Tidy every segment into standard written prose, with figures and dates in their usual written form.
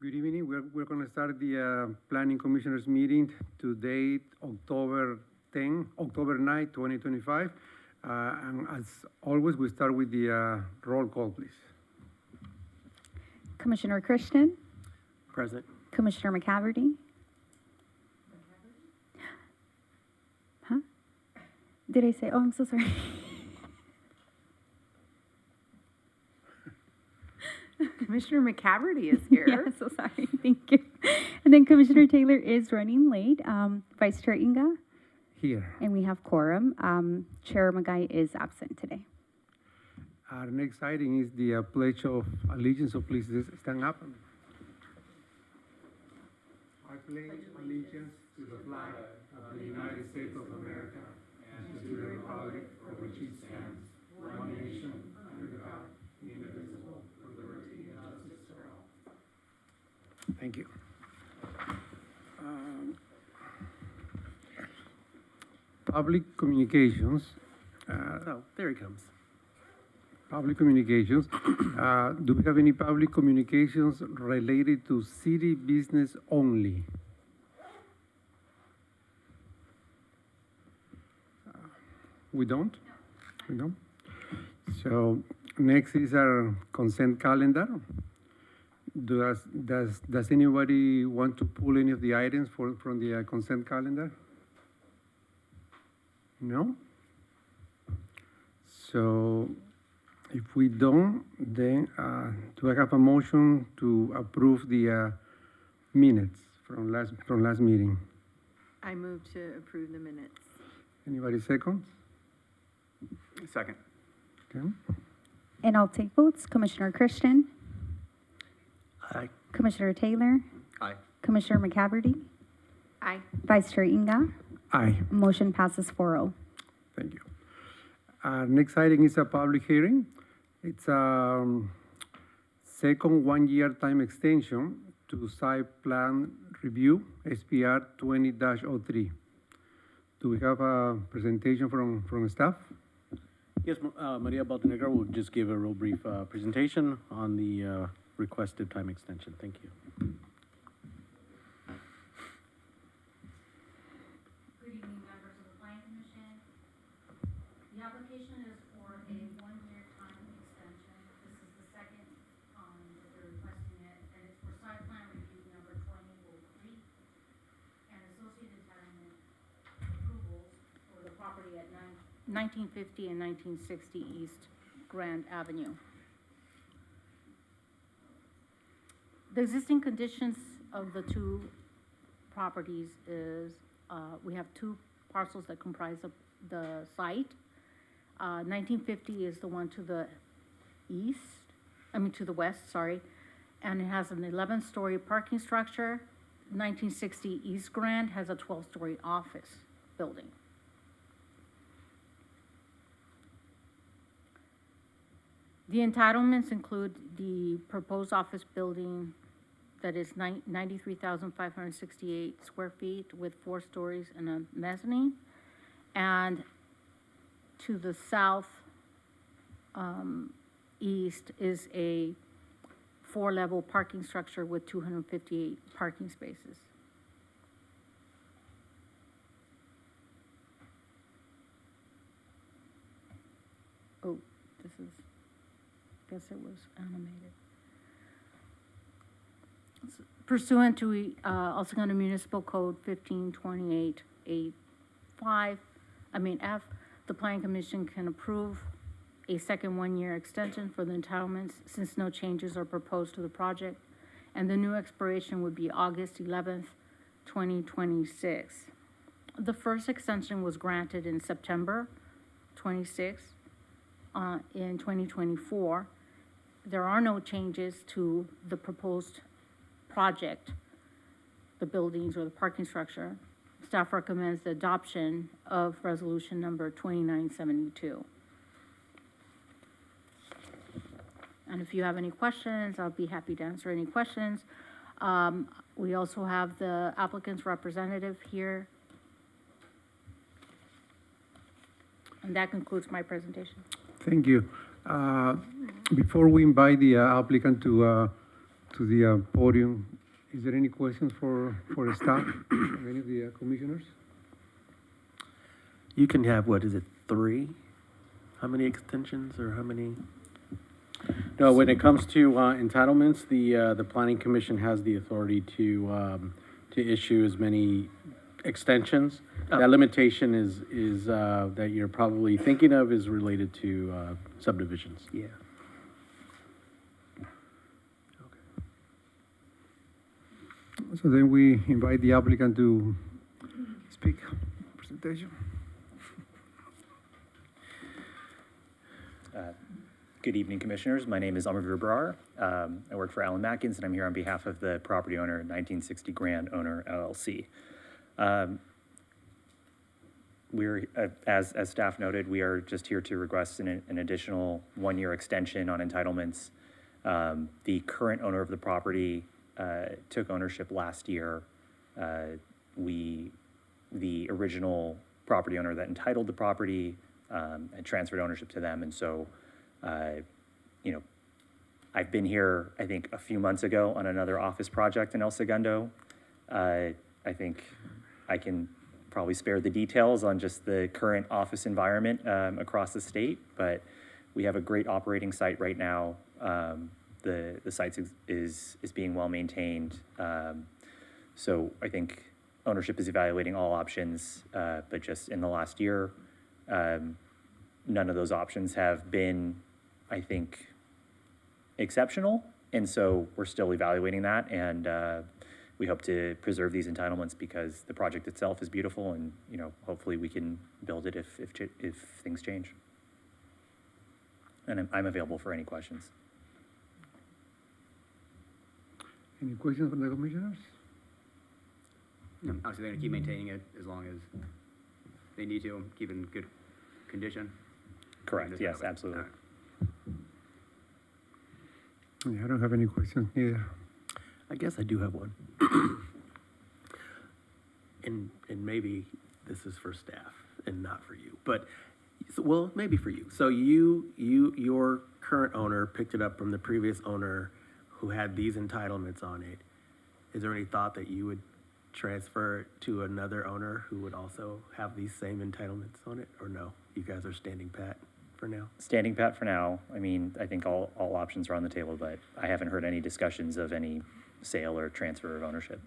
Good evening. We're going to start the Planning Commissioners meeting to date October 9, 2025. And as always, we start with the roll call, please. Commissioner Christian, Present. Commissioner McCaverty. Huh? Did I say, oh, I'm so sorry. Commissioner McCaverty is here. Yeah, so sorry. Thank you. And then Commissioner Taylor is running late. Vice Chair Inga, Here. and we have quorum. Chair Magai is absent today. Our next item is the Pledge of Allegiance, so please stand up. I pledge allegiance to the flag of the United States of America and to the republic for which it stands, one nation, under God, indivisible, with liberty and justice for all. Thank you. Public communications. Oh, there he comes. Public communications. Do we have any public communications related to city business only? We don't? We don't? So next is our consent calendar. Does anybody want to pull any of the items from the consent calendar? No? So if we don't, then do I have a motion to approve the minutes from last meeting? I move to approve the minutes. Anybody second? Second. Okay. And I'll take votes. Commissioner Christian, Aye. Commissioner Taylor, Aye. Commissioner McCaverty, Aye. Vice Chair Inga. Aye. Motion passes 4-0. Thank you. Next item is a public hearing. It's second one-year time extension to site plan review, SPR 20-03. Do we have a presentation from staff? Yes, Maria Baldenegro will just give a real brief presentation on the requested time extension. Thank you. Good evening, members of the Planning Commission. The application is for a one-year time extension. This is the second that they're requesting it, and it's for site plan review number 2003 and associated entitlement approvals for the property at 1950 and 1960 East Grand Avenue. The existing conditions of the two properties is, we have two parcels that comprise the site. 1950 is the one to the to the west, sorry, and it has an 11-story parking structure. 1960 East Grand has a 12-story office building. The entitlements include the proposed office building that is 93,568 square feet with 4 stories and a mezzanine. And to the south east is a 4-level parking structure with 258 parking spaces. Oh, this is, guess it was animated. Pursuant to also County Municipal Code 1528.85, F, the Planning Commission can approve a second one-year extension for the entitlements since no changes are proposed to the project, and the new expiration would be August 11th, 2026. The first extension was granted in September 26th in 2024. There are no changes to the proposed project, the buildings or the parking structure. Staff recommends the adoption of resolution number 2972. And if you have any questions, I'll be happy to answer any questions. We also have the applicant's representative here. And that concludes my presentation. Thank you. Before we invite the applicant to to the podium. Is there any questions for the staff, of any of the commissioners? You can have, what is it, 3? How many extensions or how many? No, when it comes to entitlements, the planning commission has the authority to issue as many extensions. Oh. That limitation is that you're probably thinking of is related to subdivisions. Yeah. So then we invite the applicant to speak, presentation. Good evening, Commissioners. My name is Amarveer Brar. I work for Alan Matkins, and I'm here on behalf of the property owner, 1960 Grand Owner LLC. As staff noted, we are just here to request an additional one-year extension on entitlements. The current owner of the property took ownership last year. The original property owner that entitled the property had transferred ownership to them, and so you know, I've been here, I think, a few months ago on another office project in El Segundo. I think I can probably spare the details on just the current office environment across the state, but we have a great operating site right now. The site is being well maintained. So I think ownership is evaluating all options, but just in the last year, none of those options have been, I think, exceptional. And so we're still evaluating that, and we hope to preserve these entitlements because the project itself is beautiful, and hopefully we can build it if things change. And I'm available for any questions. Any questions from the commissioners? No, obviously, they're gonna keep maintaining it as long as they need to, keep it in good condition. Correct, Just yes, that way. absolutely. Yeah, I don't have any questions either. I guess I do have one. and maybe this is for staff and not for you, but well, maybe for you. So your current owner picked it up from the previous owner who had these entitlements on it. Is there any thought that you would transfer it to another owner who would also have these same entitlements on it, or no? You guys are standing pat for now? Standing pat for now. I mean, I think all options are on the table, but I haven't heard any discussions of any sale or transfer of ownership.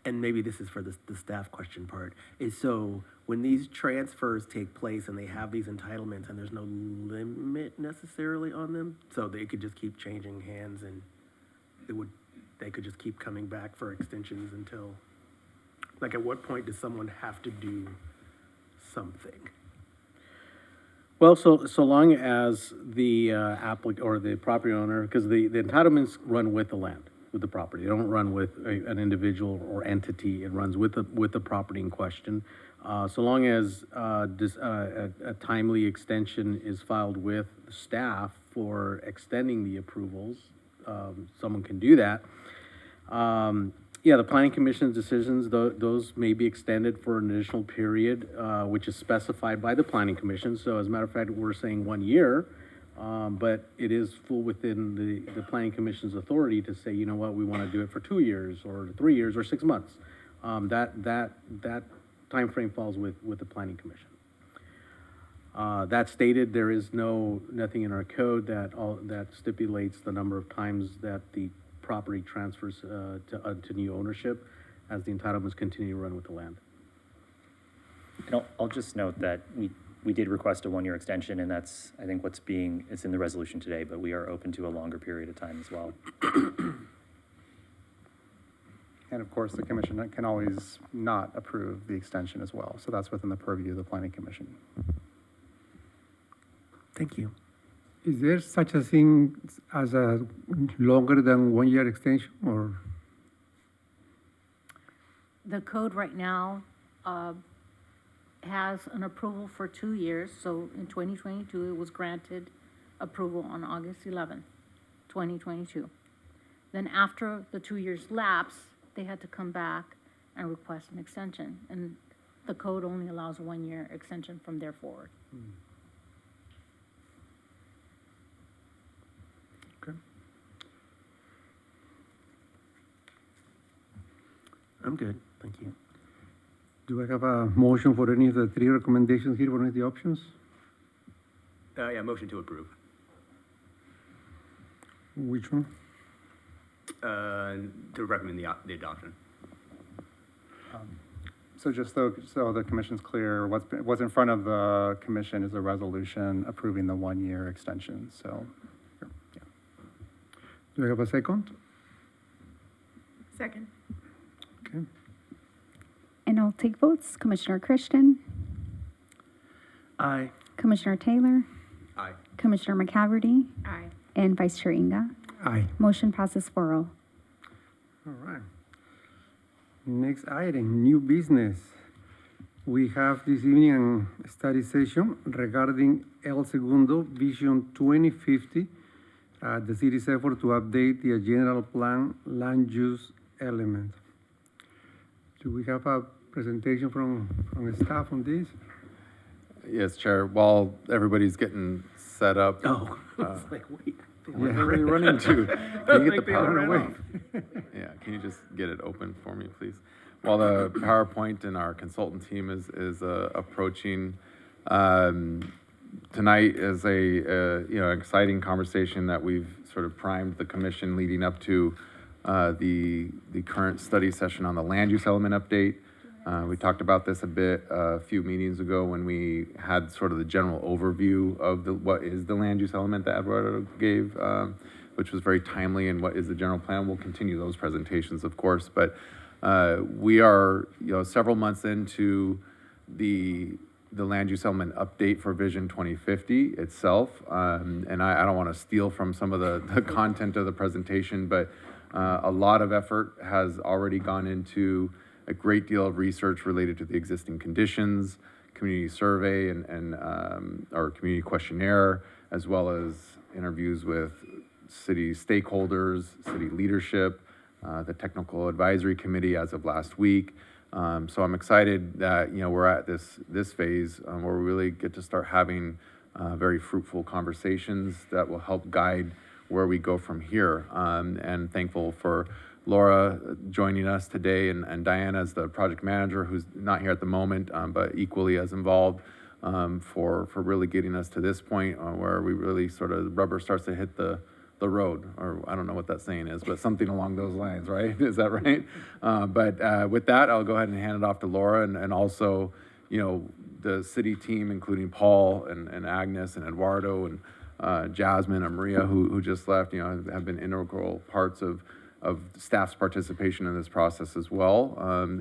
And maybe this is for the staff question part, is so when these transfers take place and they have these entitlements and there's no limit necessarily on them, so they could just keep changing hands and they could just keep coming back for extensions until, like, at what point does someone have to do something? Well, so long as the applicant or the property owner, because the entitlements run with the land, with the property. They don't run with an individual or entity. It runs with the property in question. So long as a timely extension is filed with staff for extending the approvals, someone can do that. Yeah, the planning commission's decisions, those may be extended for an additional period, which is specified by the planning commission. So as a matter of fact, we're saying 1 year, but it is full within the planning commission's authority to say, you know what, we want to do it for 2 years or 3 years or 6 months. That timeframe falls with the planning commission. That stated, there is nothing in our code that stipulates the number of times that the property transfers to new ownership as the entitlements continue to run with the land. And I'll just note that we did request a 1-year extension, and that's, I think, it's in the resolution today, but we are open to a longer period of time as well. And of course, the commission can always not approve the extension as well. So that's within the purview of the planning commission. Thank you. Is there such a thing as a longer than 1 year extension, or? The code right now has an approval for 2 years, so in 2022, it was granted approval on August 11th, 2022. Then after the 2 years lapse, they had to come back and request an extension, and the code only allows a 1 year extension from there forward. Okay. I'm good, thank you. Do I have a motion for any of the three recommendations here for any of the options? Yeah, motion to approve. Which one? To recommend the adoption. So just so the commission's clear, what's in front of the commission is a resolution approving the 1-year extension, so, yeah. Do I have a second? Second. Okay. And I'll take votes. Commissioner Christian, Aye. Commissioner Taylor, Aye. Commissioner McCaverty, Aye. and Vice Chair Inga. Aye. Motion passes 4-0. All right. Next item, new business. We have this evening a study session regarding El Segundo Vision 2050, the city's effort to update the general plan land use element. Do we have a presentation from the staff on this? Yes, Chair. While everybody's getting set up. Oh, it's like, wait. Where are we running to? Can you get the Run away. PowerPoint? Yeah, can you just get it open for me, please? While the PowerPoint and our consultant team is approaching, tonight is a exciting conversation that we've sort of primed the commission leading up to the current study session on the land use element update. We talked about this a bit a few meetings ago when we had sort of the general overview of what is the land use element that Eduardo gave, which was very timely, and what is the general plan. We'll continue those presentations, of course, but we are several months into the land use element update for Vision 2050 itself, and I don't want to steal from some of the content of the presentation, but a lot of effort has already gone into a great deal of research related to the existing conditions, community survey and our community questionnaire, as well as interviews with city stakeholders, city leadership, the technical advisory committee as of last week. So I'm excited that we're at this phase where we really get to start having very fruitful conversations that will help guide where we go from here. And thankful for Laura joining us today, and Diana as the project manager, who's not here at the moment, but equally as involved, for really getting us to this point where we really sort of, the rubber starts to hit the road, or I don't know what that saying is, but something along those lines, right? Is that right? But with that, I'll go ahead and hand it off to Laura, and also, the city team, including Paul and Agnes and Eduardo and Jasmine and Maria, who just left, have been integral parts of staff's participation in this process as well,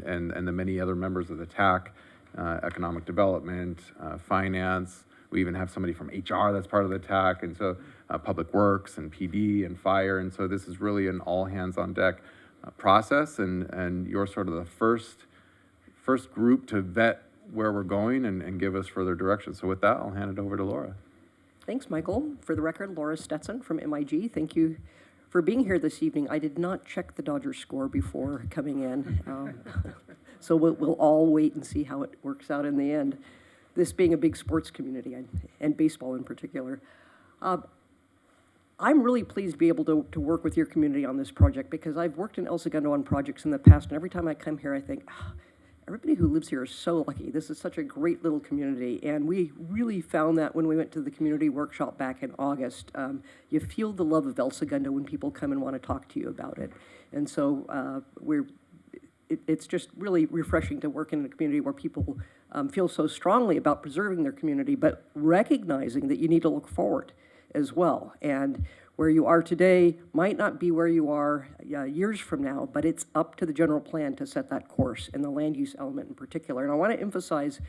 and the many other members of the TAC, economic development, finance. We even have somebody from HR that's part of the TAC, and so public works and PD and fire. And so this is really an all hands on deck process, and you're sort of the first group to vet where we're going and give us further direction. So with that, I'll hand it over to Laura. Thanks, Michael. For the record, Laura Stetson from MIG. Thank you for being here this evening. I did not check the Dodgers score before coming in, so we'll all wait and see how it works out in the end. This being a big sports community, and baseball in particular. I'm really pleased to be able to work with your community on this project, because I've worked in El Segundo on projects in the past, and every time I come here, I think, everybody who lives here is so lucky. This is such a great little community, and we really found that when we went to the community workshop back in August. You feel the love of El Segundo when people come and want to talk to you about it. And so it's just really refreshing to work in a community where people feel so strongly about preserving their community, but recognizing that you need to look forward as well. And where you are today might not be where you are years from now, but it's up to the general plan to set that course, and the land use element in particular. And I want to emphasize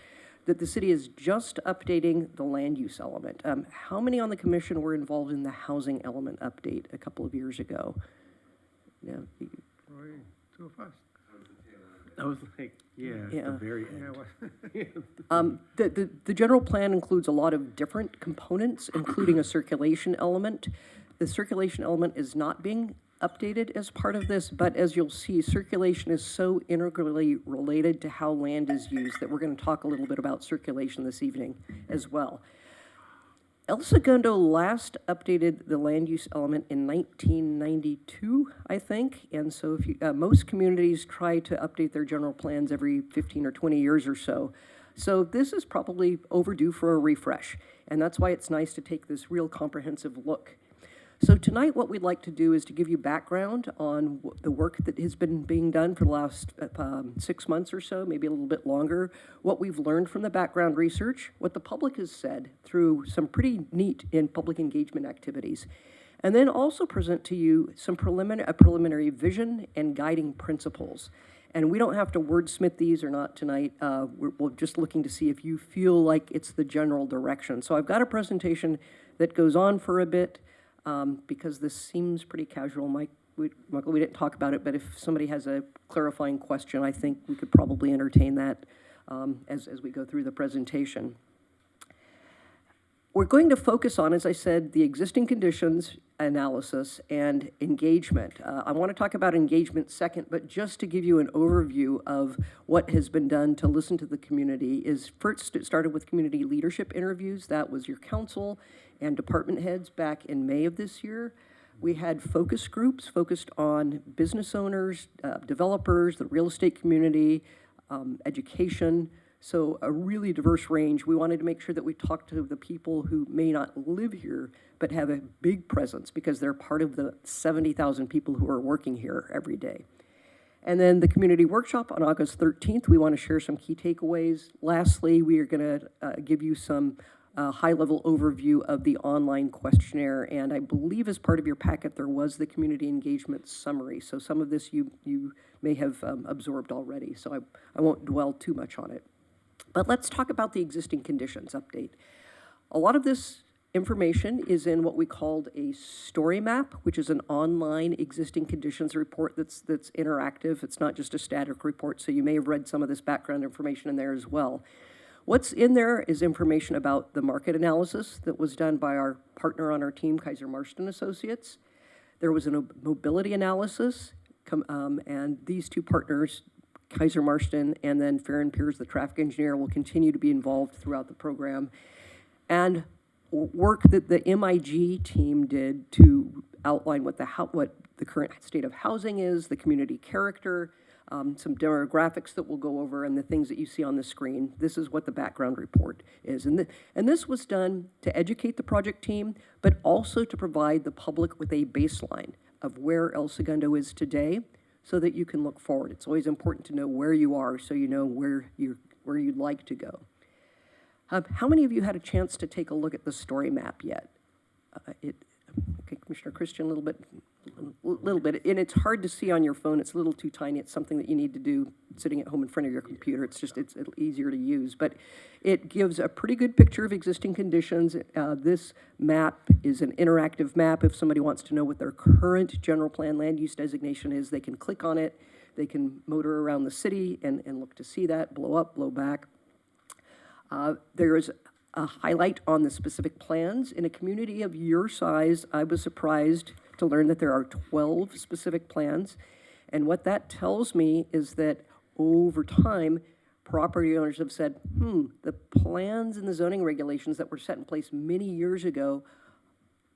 that the city is just updating the land use element. How many on the commission were involved in the housing element update a couple of years ago? Yeah. Too fast. I was like, yeah, Yeah. the very end. The general plan includes a lot of different components, including a circulation element. The circulation element is not being updated as part of this, but as you'll see, circulation is so integrally related to how land is used that we're going to talk a little bit about circulation this evening as well. El Segundo last updated the land use element in 1992, I think. And so if you, most communities try to update their general plans every 15 or 20 years or so. So this is probably overdue for a refresh. And that's why it's nice to take this real comprehensive look. So tonight, what we'd like to do is to give you background on the work that has been being done for the last 6 months or so, maybe a little bit longer, what we've learned from the background research, what the public has said through some pretty neat public engagement activities, and then also present to you some preliminary vision and guiding principles. And we don't have to wordsmith these or not tonight. We're just looking to see if you feel like it's the general direction. So I've got a presentation that goes on for a bit, because this seems pretty casual. Michael, we didn't talk about it, but if somebody has a clarifying question, I think we could probably entertain that as we go through the presentation. We're going to focus on, as I said, the existing conditions analysis and engagement. I want to talk about engagement second, but just to give you an overview of what has been done to listen to the community is first it started with community leadership interviews. That was your council and department heads back in May of this year. We had focus groups focused on business owners, developers, the real estate community, education. So a really diverse range. We wanted to make sure that we talked to the people who may not live here, but have a big presence because they're part of the 70,000 people who are working here every day. And then the community workshop on August 13th, we want to share some key takeaways. Lastly, we are going to give you some high-level overview of the online questionnaire. And I believe as part of your packet, there was the community engagement summary. So some of this you may have absorbed already. So I won't dwell too much on it. But let's talk about the existing conditions update. A lot of this information is in what we called a story map, which is an online existing conditions report that's interactive. It's not just a static report, so you may have read some of this background information in there as well. What's in there is information about the market analysis that was done by our partner on our team, Kaiser Marston Associates. There was a mobility analysis, and these two partners, Kaiser Marston and then Farron Piers, the traffic engineer, will continue to be involved throughout the program. And work that the MIG team did to outline what the current state of housing is, the community character, some demographics that we'll go over, and the things that you see on the screen. This is what the background report is. And this was done to educate the project team, but also to provide the public with a baseline of where El Segundo is today, so that you can look forward. It's always important to know where you are so you know where you'd like to go. How many of you had a chance to take a look at the story map yet? Okay, Commissioner Christian, a little bit. And it's hard to see on your phone. It's a little too tiny. It's something that you need to do sitting at home in front of your computer. It's easier to use. But it gives a pretty good picture of existing conditions. This map is an interactive map. If somebody wants to know what their current general plan land use designation is, they can click on it. They can motor around the city and look to see that, blow up, blow back. There is a highlight on the specific plans. In a community of your size, I was surprised to learn that there are 12 specific plans. And what that tells me is that over time, property owners have said, the plans and the zoning regulations that were set in place many years ago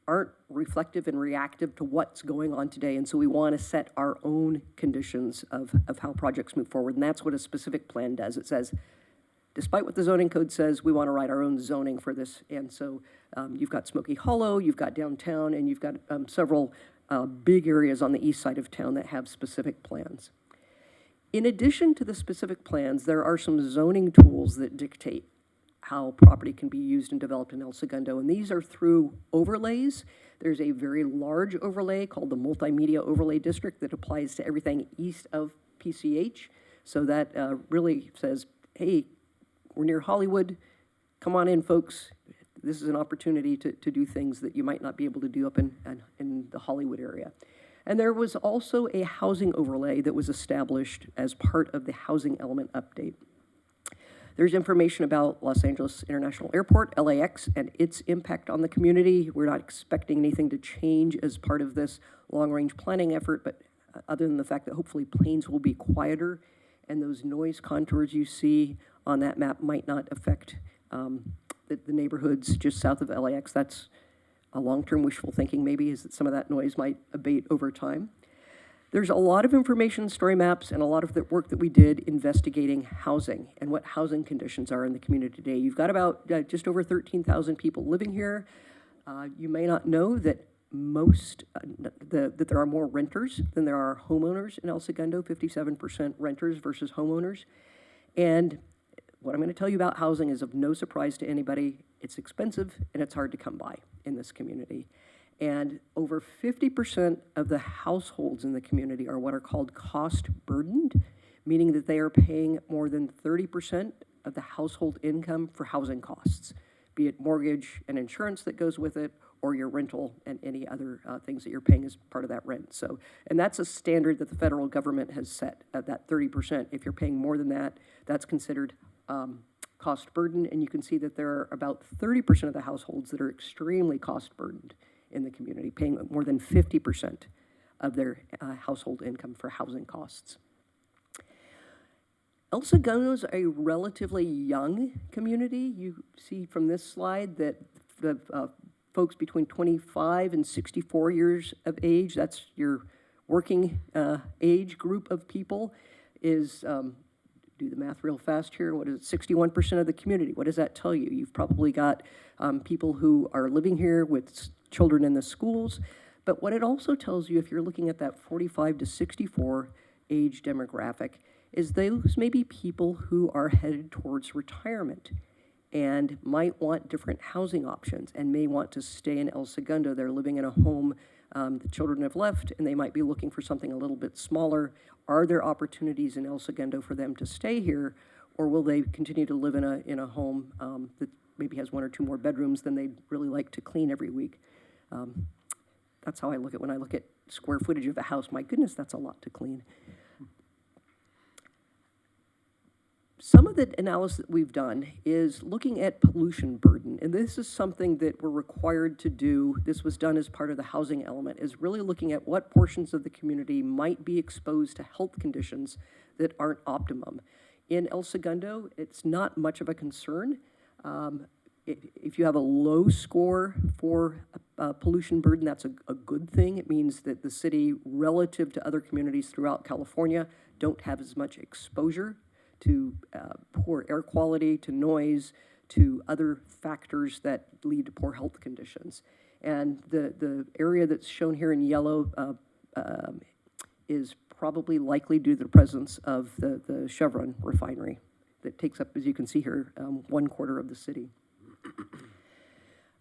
aren't reflective and reactive to what's going on today. And so we want to set our own conditions of how projects move forward. And that's what a specific plan does. It says, despite what the zoning code says, we want to write our own zoning for this. And so you've got Smoky Hollow, you've got downtown, and you've got several big areas on the east side of town that have specific plans. In addition to the specific plans, there are some zoning tools that dictate how property can be used and developed in El Segundo. And these are through overlays. There's a very large overlay called the Multimedia Overlay District that applies to everything east of PCH. So that really says, hey, we're near Hollywood. Come on in, folks. This is an opportunity to do things that you might not be able to do up in the Hollywood area. And there was also a housing overlay that was established as part of the housing element update. There's information about Los Angeles International Airport, LAX, and its impact on the community. We're not expecting anything to change as part of this long-range planning effort, but other than the fact that hopefully planes will be quieter and those noise contours you see on that map might not affect the neighborhoods just south of LAX. That's a long-term wishful thinking maybe, is that some of that noise might abate over time. There's a lot of information, story maps, and a lot of the work that we did investigating housing and what housing conditions are in the community today. You've got about just over 13,000 people living here. You may not know that that there are more renters than there are homeowners in El Segundo, 57% renters versus homeowners. And what I'm going to tell you about housing is of no surprise to anybody. It's expensive and it's hard to come by in this community. And over 50% of the households in the community are what are called cost burdened, meaning that they are paying more than 30% of the household income for housing costs, be it mortgage and insurance that goes with it, or your rental and any other things that you're paying as part of that rent. So, and that's a standard that the federal government has set at that 30%. If you're paying more than that, that's considered cost burden, and you can see that there are about 30% of the households that are extremely cost burdened in the community, paying more than 50% of their household income for housing costs. El Segundo is a relatively young community. You see from this slide that the folks between 25 and 64 years of age, that's your working age group of people, is, do the math real fast here, what is it, 61% of the community. What does that tell you? You've probably got people who are living here with children in the schools, but what it also tells you, if you're looking at that 45 to 64 age demographic, is those may be people who are headed towards retirement and might want different housing options and may want to stay in El Segundo. They're living in a home, the children have left, and they might be looking for something a little bit smaller. Are there opportunities in El Segundo for them to stay here, or will they continue to live in a home that maybe has one or two more bedrooms than they'd really like to clean every week? That's how I look at when I look at square footage of a house. My goodness, that's a lot to clean. Some of the analysis that we've done is looking at pollution burden, and this is something that we're required to do. This was done as part of the housing element, is really looking at what portions of the community might be exposed to health conditions that aren't optimum. In El Segundo, it's not much of a concern. If you have a low score for pollution burden, that's a good thing. It means that the city, relative to other communities throughout California, don't have as much exposure to poor air quality, to noise, to other factors that lead to poor health conditions. And the area that's shown here in yellow is probably likely due to the presence of the Chevron refinery that takes up, as you can see here, 1/4 of the city.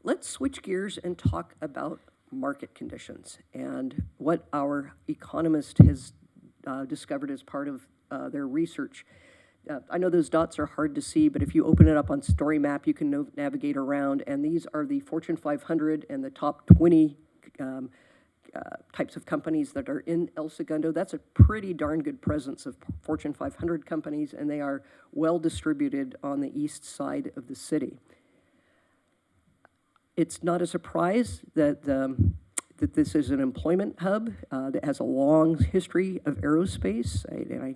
Let's switch gears and talk about market conditions and what our economist has discovered as part of their research. I know those dots are hard to see, but if you open it up on Story Map, you can navigate around, and these are the Fortune 500 and the top 20 types of companies that are in El Segundo. That's a pretty darn good presence of Fortune 500 companies, and they are well distributed on the east side of the city. It's not a surprise that that this is an employment hub that has a long history of aerospace, and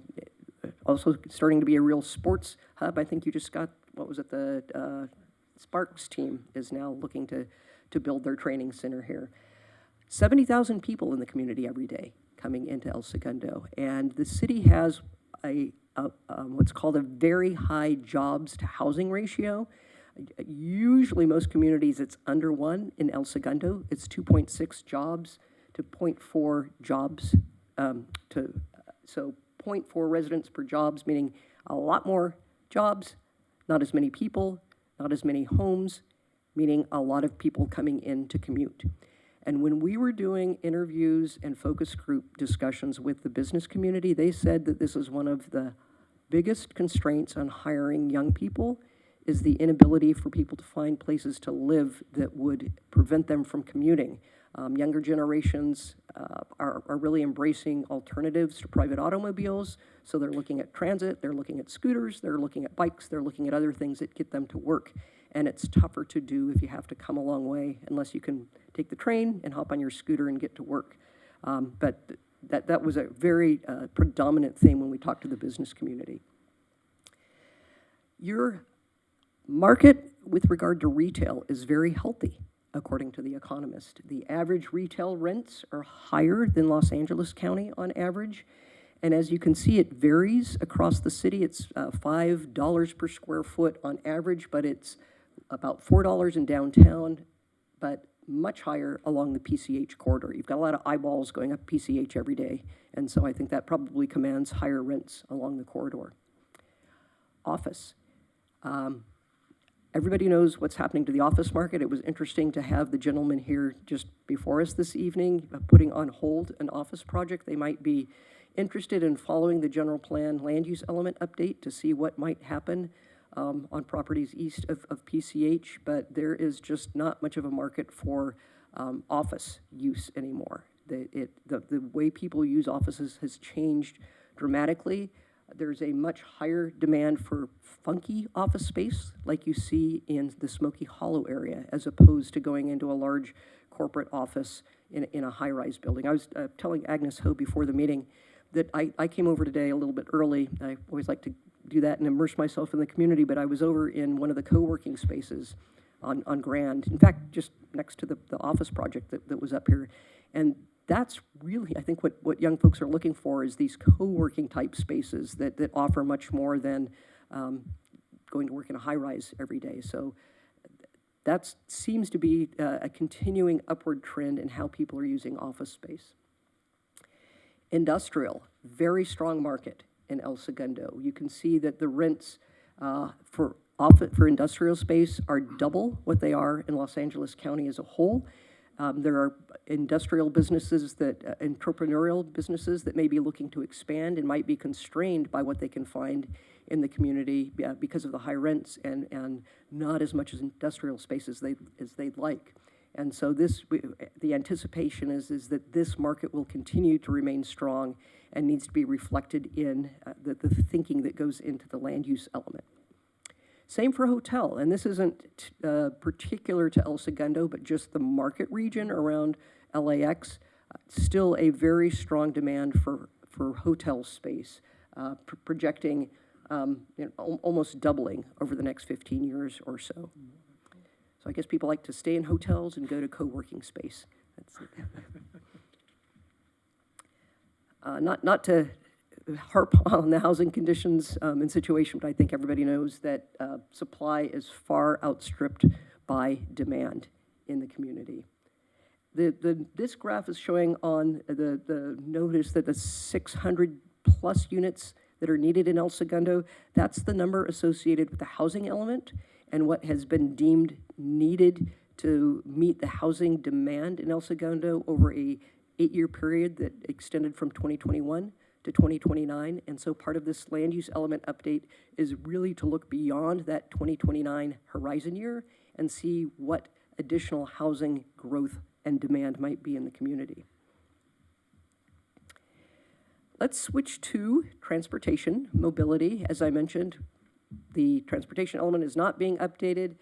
also starting to be a real sports hub. I think you just got, what was it, the Sparks team is now looking to build their training center here. 70,000 people in the community every day coming into El Segundo, and the city has what's called a very high jobs to housing ratio. Usually most communities it's under 1. In El Segundo, it's 2.6 jobs to 0.4 jobs, so 0.4 residents per jobs, meaning a lot more jobs, not as many people, not as many homes, meaning a lot of people coming in to commute. And when we were doing interviews and focus group discussions with the business community, they said that this is one of the biggest constraints on hiring young people, is the inability for people to find places to live that would prevent them from commuting. Younger generations are really embracing alternatives to private automobiles, so they're looking at transit, they're looking at scooters, they're looking at bikes, they're looking at other things that get them to work. And it's tougher to do if you have to come a long way, unless you can take the train and hop on your scooter and get to work. But that was a very predominant theme when we talked to the business community. Your market with regard to retail is very healthy, according to The Economist. The average retail rents are higher than Los Angeles County on average. And as you can see, it varies across the city. It's $5 per square foot on average, but it's about $4 in downtown, but much higher along the PCH corridor. You've got a lot of eyeballs going up PCH every day, and so I think that probably commands higher rents along the corridor. Office. Everybody knows what's happening to the office market. It was interesting to have the gentleman here just before us this evening putting on hold an office project. They might be interested in following the general plan land use element update to see what might happen on properties east of PCH, but there is just not much of a market for office use anymore. The way people use offices has changed dramatically. There's a much higher demand for funky office space like you see in the Smoky Hollow area, as opposed to going into a large corporate office in a high-rise building. I was telling Agnes Ho before the meeting that I came over today a little bit early. I always like to do that and immerse myself in the community, but I was over in one of the co-working spaces on Grand. In fact, just next to the office project that was up here. And that's really, I think, what young folks are looking for is these co-working type spaces that offer much more than going to work in a high-rise every day. So that seems to be a continuing upward trend in how people are using office space. Industrial, very strong market in El Segundo. You can see that the rents for industrial space are double what they are in Los Angeles County as a whole. There are industrial businesses entrepreneurial businesses that may be looking to expand and might be constrained by what they can find in the community because of the high rents and not as much as industrial space as they'd like. And so the anticipation is that this market will continue to remain strong and needs to be reflected in the thinking that goes into the land use element. Same for hotel, and this isn't particular to El Segundo, but just the market region around LAX. Still a very strong demand for hotel space, projecting almost doubling over the next 15 years or so. So I guess people like to stay in hotels and go to co-working space. That's not to harp on the housing conditions and situation, but I think everybody knows that supply is far outstripped by demand in the community. This graph is showing on the notice that the 600 plus units that are needed in El Segundo, that's the number associated with the housing element and what has been deemed needed to meet the housing demand in El Segundo over a 8-year period that extended from 2021 to 2029. And so part of this land use element update is really to look beyond that 2029 horizon year and see what additional housing growth and demand might be in the community. Let's switch to transportation, mobility. As I mentioned, the transportation element is not being updated,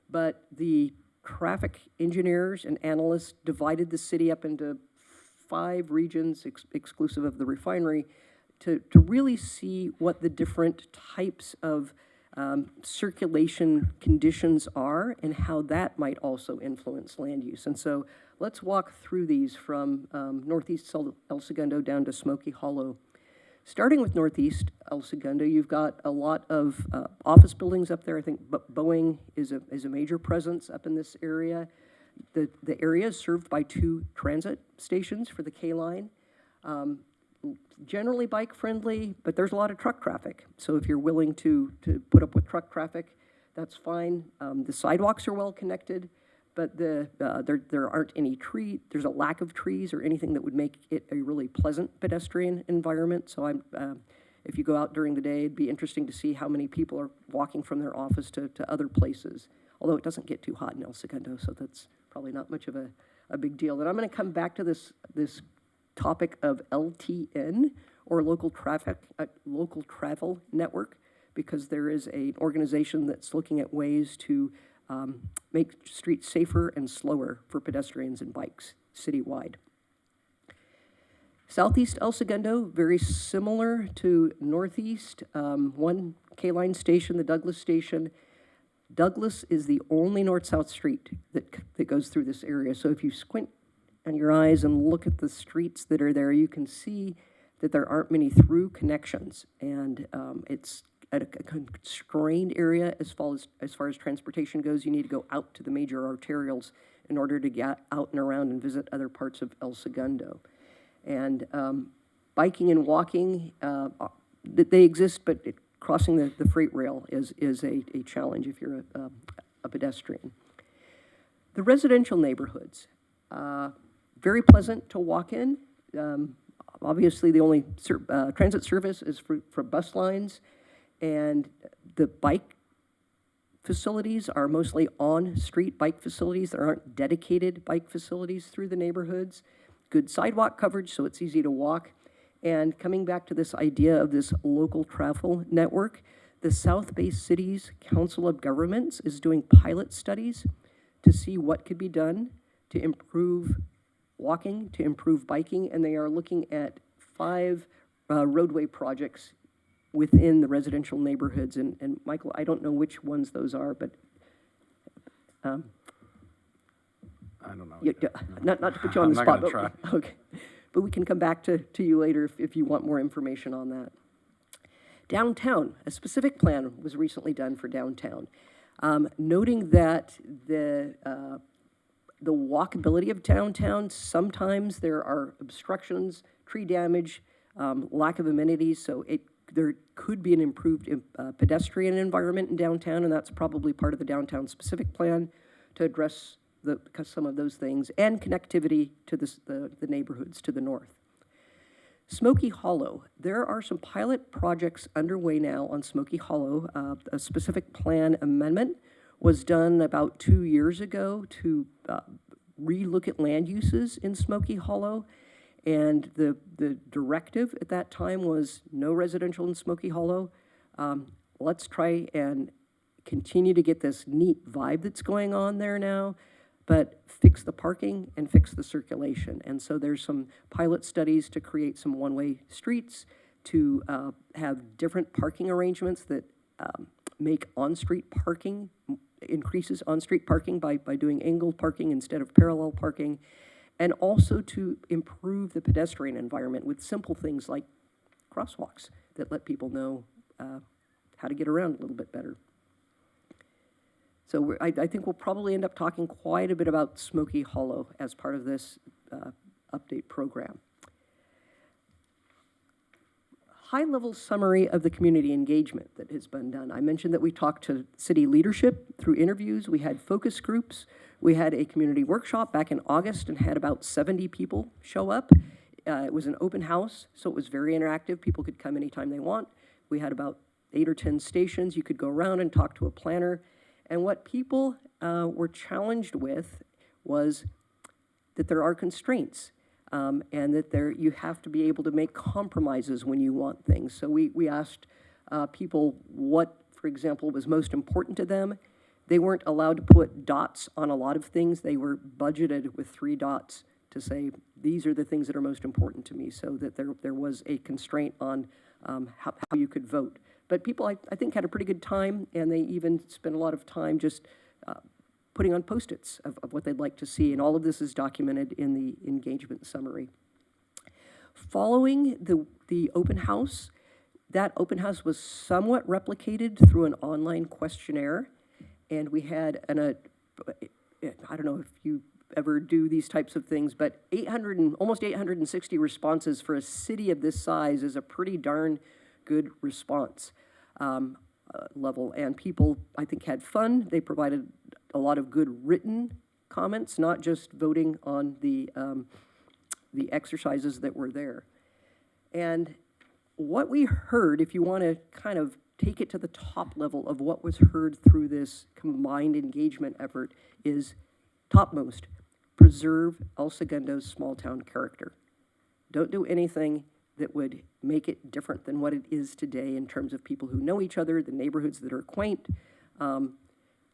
but the traffic engineers and analysts divided the city up into 5 regions, exclusive of the refinery, to really see what the different types of circulation conditions are and how that might also influence land use. And so let's walk through these from northeast El Segundo down to Smoky Hollow. Starting with northeast El Segundo, you've got a lot of office buildings up there. I think Boeing is a major presence up in this area. The area is served by 2 transit stations for the K line. Generally bike friendly, but there's a lot of truck traffic. So if you're willing to put up with truck traffic, that's fine. The sidewalks are well connected, but there aren't any there's a lack of trees or anything that would make it a really pleasant pedestrian environment. So if you go out during the day, it'd be interesting to see how many people are walking from their office to other places. Although it doesn't get too hot in El Segundo, so that's probably not much of a big deal. And I'm going to come back to this topic of LTN, or local travel network, because there is an organization that's looking at ways to make streets safer and slower for pedestrians and bikes citywide. Southeast El Segundo, very similar to northeast. 1 K-line station, the Douglas station. Douglas is the only north-south street that goes through this area. So if you squint on your eyes and look at the streets that are there, you can see that there aren't many through connections. And it's at a constrained area as far as transportation goes. You need to go out to the major arterials in order to get out and around and visit other parts of El Segundo. And biking and walking, they exist, but crossing the freight rail is a challenge if you're a pedestrian. The residential neighborhoods, very pleasant to walk in. Obviously, the only transit service is for bus lines, and the bike facilities are mostly on-street bike facilities. There aren't dedicated bike facilities through the neighborhoods. Good sidewalk coverage, so it's easy to walk. And coming back to this idea of this local travel network, the South Bay Cities Council of Governments is doing pilot studies to see what could be done to improve walking, to improve biking, and they are looking at 5 roadway projects within the residential neighborhoods. And Michael, I don't know which ones those are, but I don't know. not to put you on the I'm not spot. gonna But, okay, but we can come back to you later if you want more information on that. Downtown, a specific plan was recently done for downtown, noting that the walkability of downtown, sometimes there are obstructions, tree damage, lack of amenities, so there could be an improved pedestrian environment in downtown, and that's probably part of the downtown specific plan to address some of those things, and connectivity to the neighborhoods to the north. Smoky Hollow, there are some pilot projects underway now on Smoky Hollow. A specific plan amendment was done about 2 years ago to relook at land uses in Smoky Hollow, and the directive at that time was no residential in Smoky Hollow. Let's try and continue to get this neat vibe that's going on there now, but fix the parking and fix the circulation. And so there's some pilot studies to create some one-way streets, to have different parking arrangements that make on-street parking, increases on-street parking by doing angled parking instead of parallel parking, and also to improve the pedestrian environment with simple things like crosswalks that let people know how to get around a little bit better. So I think we'll probably end up talking quite a bit about Smoky Hollow as part of this update program. High-level summary of the community engagement that has been done. I mentioned that we talked to city leadership through interviews. We had focus groups. We had a community workshop back in August and had about 70 people show up. It was an open house, so it was very interactive. People could come anytime they want. We had about 8 or 10 stations. You could go around and talk to a planner. And what people were challenged with was that there are constraints, and that you have to be able to make compromises when you want things. So we asked people what, for example, was most important to them. They weren't allowed to put dots on a lot of things. They were budgeted with 3 dots to say, these are the things that are most important to me, so that there was a constraint on how you could vote. But people, I think, had a pretty good time, and they even spent a lot of time just putting on Post-its of what they'd like to see, and all of this is documented in the engagement summary. Following the open house, that open house was somewhat replicated through an online questionnaire, and we had I don't know if you ever do these types of things, but almost 860 responses for a city of this size is a pretty darn good response level. And people, I think, had fun. They provided a lot of good written comments, not just voting on the exercises that were there. And what we heard, if you want to kind of take it to the top level of what was heard through this combined engagement effort, is topmost: preserve El Segundo's small town character. Don't do anything that would make it different than what it is today in terms of people who know each other, the neighborhoods that are quaint.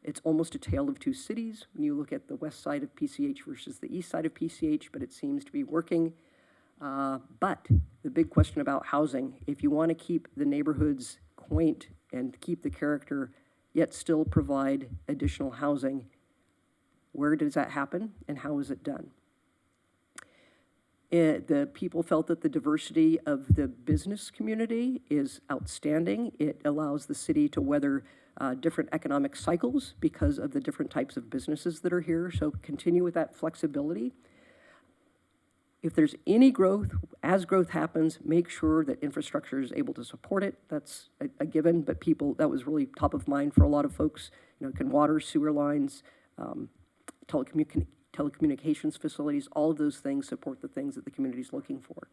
It's almost a tale of two cities when you look at the west side of PCH versus the east side of PCH, but it seems to be working. But the big question about housing, if you want to keep the neighborhoods quaint and keep the character, yet still provide additional housing. Where does that happen, and how is it done? The people felt that the diversity of the business community is outstanding. It allows the city to weather different economic cycles because of the different types of businesses that are here, so continue with that flexibility. If there's any growth, as growth happens, make sure that infrastructure is able to support it. That's a given, but that was really top of mind for a lot of folks. Can water, sewer lines, telecommunications facilities, all of those things support the things that the community is looking for.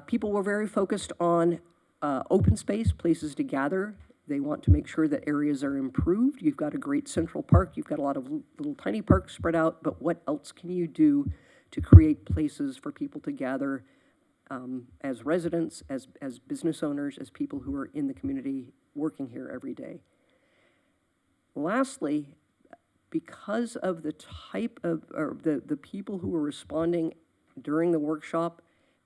People were very focused on open space, places to gather. They want to make sure that areas are improved. You've got a great central park. You've got a lot of little tiny parks spread out, but what else can you do to create places for people to gather as residents, as business owners, as people who are in the community working here every day? Lastly, because of the type of, or the people who were responding during the workshop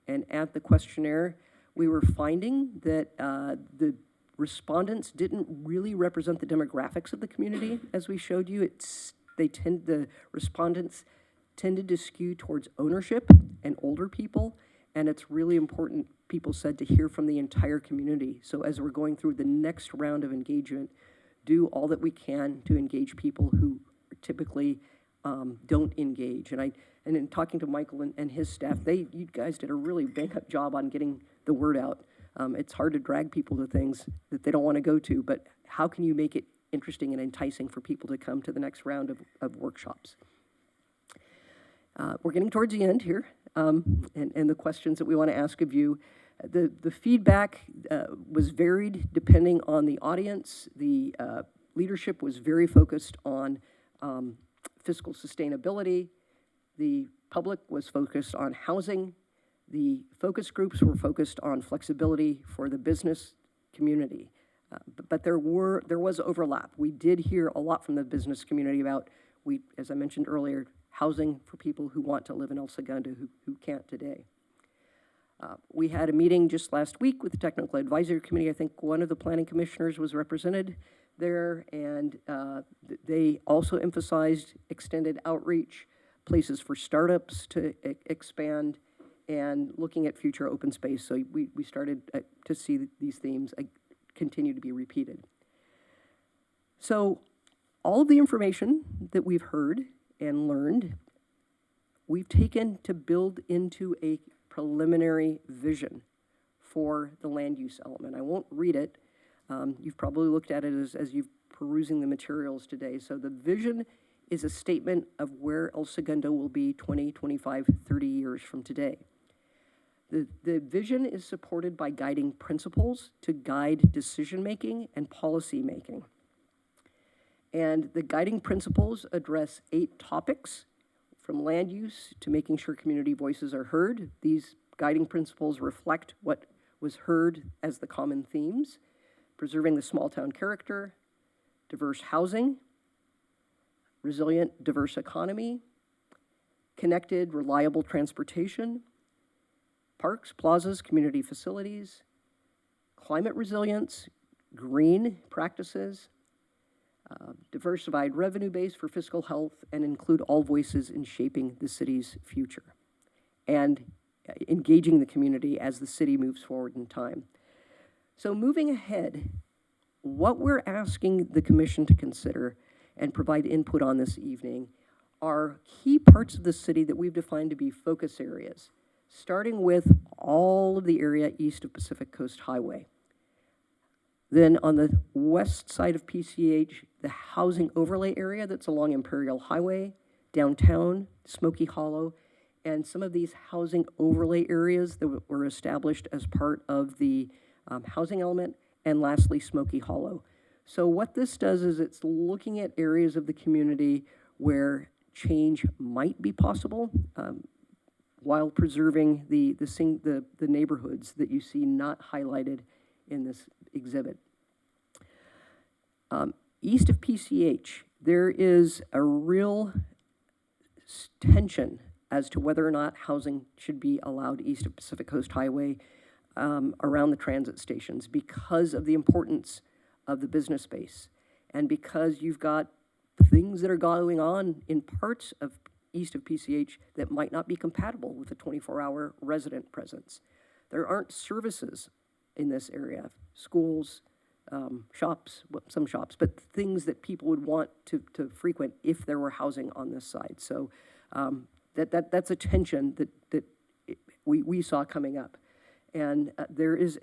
and at the questionnaire, we were finding that the respondents didn't really represent the demographics of the community. As we showed you, the respondents tended to skew towards ownership and older people, and it's really important, people said, to hear from the entire community. So as we're going through the next round of engagement, do all that we can to engage people who typically don't engage. And in talking to Michael and his staff, you guys did a really bang-up job on getting the word out. It's hard to drag people to things that they don't want to go to, but how can you make it interesting and enticing for people to come to the next round of workshops? We're getting towards the end here, and the questions that we want to ask of you. The feedback was varied depending on the audience. The leadership was very focused on fiscal sustainability. The public was focused on housing. The focus groups were focused on flexibility for the business community. But there was overlap. We did hear a lot from the business community about, as I mentioned earlier, housing for people who want to live in El Segundo who can't today. We had a meeting just last week with the Technical Advisory Committee. I think one of the planning commissioners was represented there, and they also emphasized extended outreach, places for startups to expand, and looking at future open space. So we started to see these themes continue to be repeated. So all of the information that we've heard and learned, we've taken to build into a preliminary vision for the land use element. I won't read it. You've probably looked at it as you've perusing the materials today. So the vision is a statement of where El Segundo will be 20, 25, 30 years from today. The vision is supported by guiding principles to guide decision-making and policy-making. And the guiding principles address 8 topics, from land use to making sure community voices are heard. These guiding principles reflect what was heard as the common themes: preserving the small town character, diverse housing, resilient, diverse economy, connected, reliable transportation, parks, plazas, community facilities, climate resilience, green practices, diversified revenue base for fiscal health, and include all voices in shaping the city's future, and engaging the community as the city moves forward in time. So moving ahead, what we're asking the commission to consider and provide input on this evening are key parts of the city that we've defined to be focus areas, starting with all of the area east of Pacific Coast Highway. Then on the west side of PCH, the housing overlay area that's along Imperial Highway, downtown, Smoky Hollow, and some of these housing overlay areas that were established as part of the housing element, and lastly, Smoky Hollow. So what this does is it's looking at areas of the community where change might be possible, while preserving the neighborhoods that you see not highlighted in this exhibit. East of PCH, there is a real tension as to whether or not housing should be allowed east of Pacific Coast Highway around the transit stations because of the importance of the business space. And because you've got things that are going on in parts of east of PCH that might not be compatible with a 24-hour resident presence. There aren't services in this area, schools, shops, well, some shops, but things that people would want to frequent if there were housing on this side. So that's a tension that we saw coming up. And there is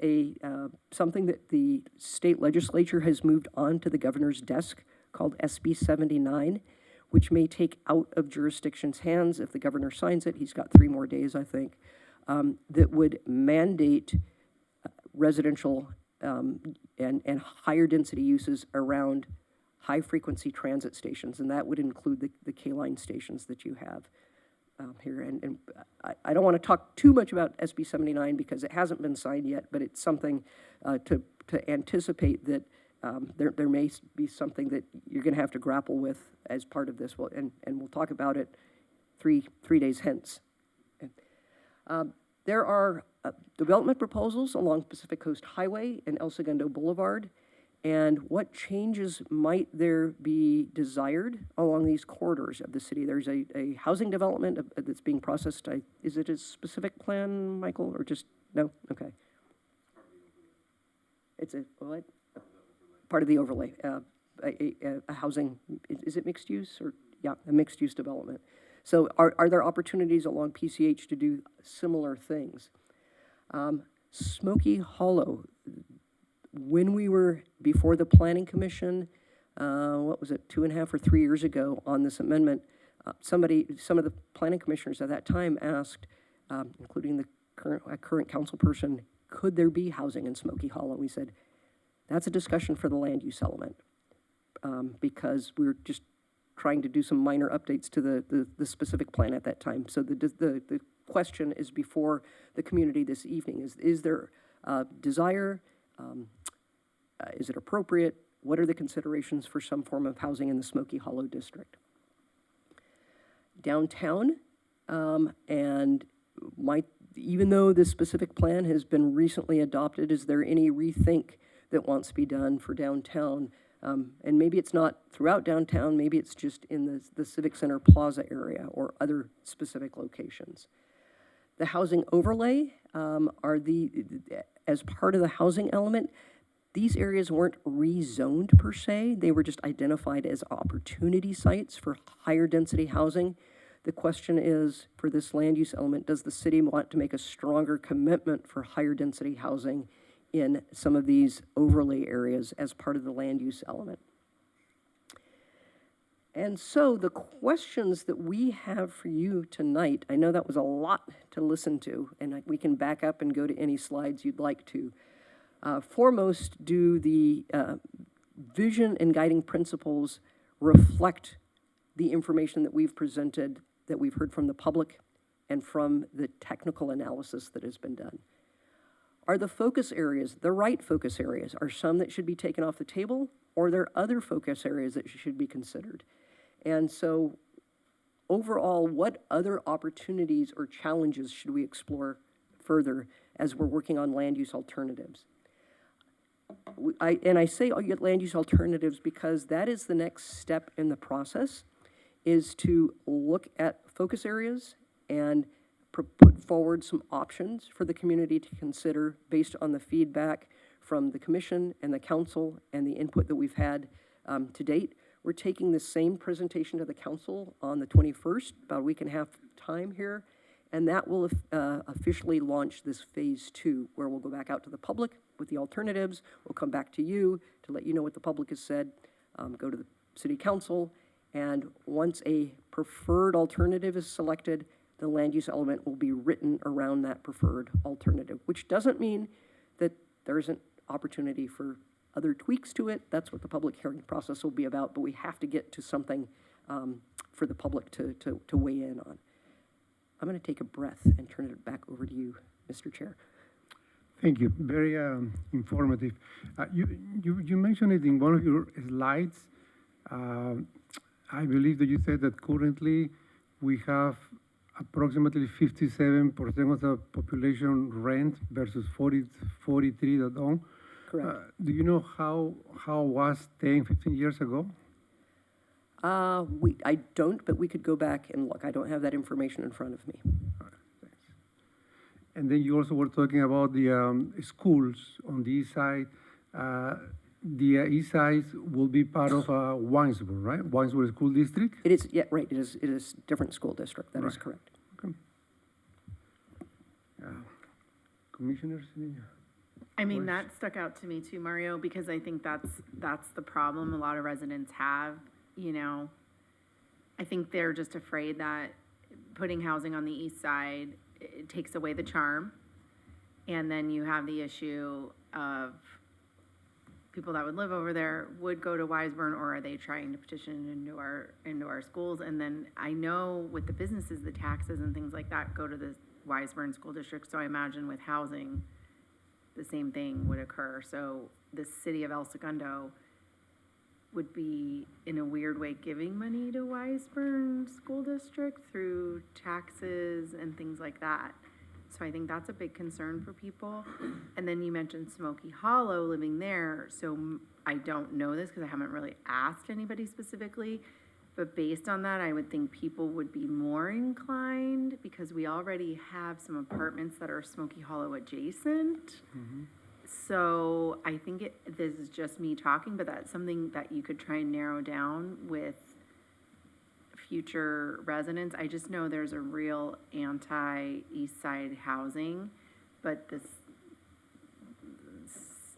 something that the state legislature has moved on to the governor's desk called SB 79, which may take out of jurisdiction's hands if the governor signs it. He's got 3 more days, I think, that would mandate residential and higher density uses around high-frequency transit stations, and that would include the K-line stations that you have here. And I don't want to talk too much about SB 79 because it hasn't been signed yet, but it's something to anticipate that there may be something that you're going to have to grapple with as part of this. And we'll talk about it three days hence. Okay. There are development proposals along Pacific Coast Highway and El Segundo Boulevard. And what changes might there be desired along these corridors of the city? There's a housing development that's being processed. Is it a specific plan, Michael, or just, no? Okay. It's a, what? Part of the overlay, a housing, is it mixed use or, yeah, a mixed use development. So are there opportunities along PCH to do similar things? Smoky Hollow, when we were before the Planning Commission, what was it, 2.5 or 3 years ago on this amendment, some of the planning commissioners at that time asked, including the current council person, could there be housing in Smoky Hollow? We said, that's a discussion for the land use element, because we were just trying to do some minor updates to the specific plan at that time. So the question is before the community this evening. Is there desire? Is it appropriate? What are the considerations for some form of housing in the Smoky Hollow district? Downtown, and even though this specific plan has been recently adopted, is there any rethink that wants to be done for downtown? And maybe it's not throughout downtown, maybe it's just in the Civic Center Plaza area or other specific locations. The housing overlay as part of the housing element, these areas weren't rezoned per se, they were just identified as opportunity sites for higher density housing. The question is, for this land use element, does the city want to make a stronger commitment for higher density housing in some of these overlay areas as part of the land use element? And so the questions that we have for you tonight, I know that was a lot to listen to, and we can back up and go to any slides you'd like to. Foremost, do the vision and guiding principles reflect the information that we've presented, that we've heard from the public, and from the technical analysis that has been done? Are the focus areas the right focus areas? Are some that should be taken off the table, or are there other focus areas that should be considered? And so overall, what other opportunities or challenges should we explore further as we're working on land use alternatives? I say land use alternatives because that is the next step in the process, is to look at focus areas and put forward some options for the community to consider based on the feedback from the commission and the council and the input that we've had to date. We're taking the same presentation to the council on the 21st, about a week and a half time here, and that will officially launch this phase 2, where we'll go back out to the public with the alternatives. We'll come back to you to let you know what the public has said, go to the city council, and once a preferred alternative is selected, the land use element will be written around that preferred alternative, which doesn't mean that there isn't opportunity for other tweaks to it. That's what the public hearing process will be about, but we have to get to something for the public to weigh in on. I'm going to take a breath and turn it back over to you, Mr. Chair. Thank you. Very informative. You mentioned it in one of your slides. I believe that you said that currently we have approximately 57% of the population rent versus 43 that own. Correct. Do you know how was 10, 15 years ago? I don't, but we could go back and look. I don't have that information in front of me. And then you also were talking about the schools on the east side. The east side will be part of Winesburg, right? Winesburg School District? It is, yeah, right, it is different school district, that is Right. correct. Okay. Commissioners? I mean, that stuck out to me too, Mario, because I think that's the problem a lot of residents have, you know. I think they're just afraid that putting housing on the east side, it takes away the charm. And then you have the issue of people that would live over there would go to Wiseburn, or are they trying to petition into our schools? And then I know with the businesses, the taxes and things like that go to the Wiseburn School District, so I imagine with housing, the same thing would occur. So the city of El Segundo would be, in a weird way, giving money to Wiseburn School District through taxes and things like that. So I think that's a big concern for people. And then you mentioned Smoky Hollow living there. So I don't know this because I haven't really asked anybody specifically. But based on that, I would think people would be more inclined, because we already have some apartments that are Smoky Hollow adjacent. So I think this is just me talking, but that's something that you could try and narrow down with future residents. I just know there's a real anti-East Side housing, but this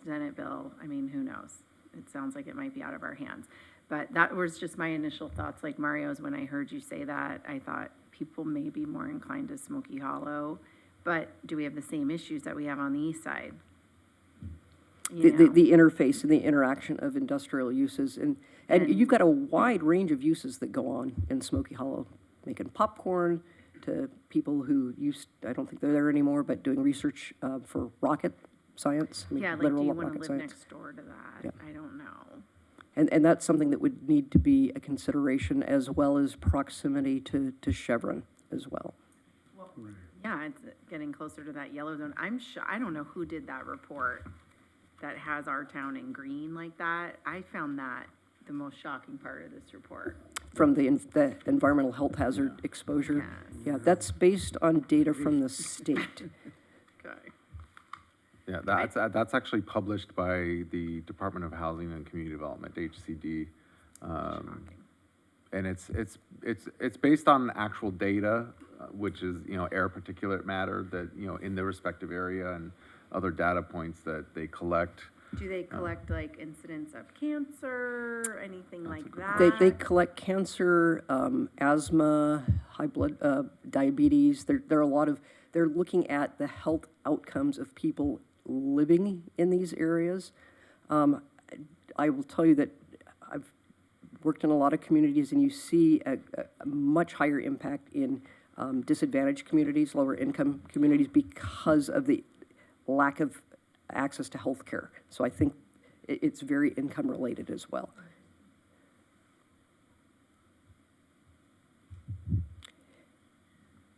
Senate bill, I mean, who knows? It sounds like it might be out of our hands. But that was just my initial thoughts, like Mario's, when I heard you say that, I thought people may be more inclined to Smoky Hollow, but do we have the same issues that we have on the east side? You know? The interface and the interaction of industrial uses, and you've got a wide range of uses that go on in Smoky Hollow, making popcorn to people who I don't think they're there anymore, but doing research for rocket science. I mean, Yeah, like, do literal you want to rocket live science. next door to that? Yeah. I don't know. And that's something that would need to be a consideration, as well as proximity to Chevron as well. Yeah, it's getting closer to that yellow zone. I don't know who did that report that has our town in green like that. I found that the most shocking part of this report. From the environmental health hazard exposure. Yes. Yeah, that's based on data from the state. Okay. Yeah, that's actually published by the Department of Housing and Community Development, HCD. And it's based on actual data, which is, air particulate matter that, in their respective area, and other data points that they collect. Do they collect like incidents of cancer, anything like that? They collect cancer, asthma, high blood, diabetes. There are a lot of, they're looking at the health outcomes of people living in these areas. I will tell you that I've worked in a lot of communities, and you see a much higher impact in disadvantaged communities, lower income communities, because of the lack of access to health care. So I think it's very income related as well.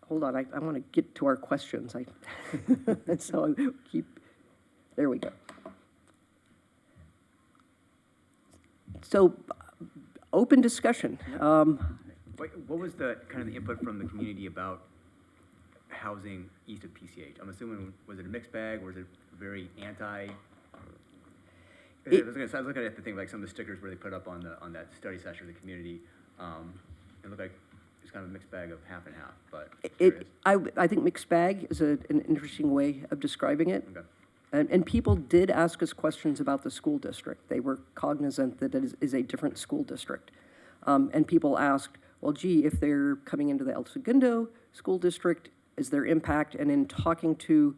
Hold on, I want to get to our questions. So there we go. So, open discussion. What was the kind of the input from the community about housing east of PCH? I'm assuming, was it a mixed bag, or was it very anti? I was looking at the thing, like some of the stickers where they put up on that study session of the community. It looked like it's kind of a mixed bag of half and half, but I think mixed bag is an interesting way of describing it. Okay. And people did ask us questions about the school district. They were cognizant that it is a different school district. And people asked, well, gee, if they're coming into the El Segundo school district, is there impact? And in talking to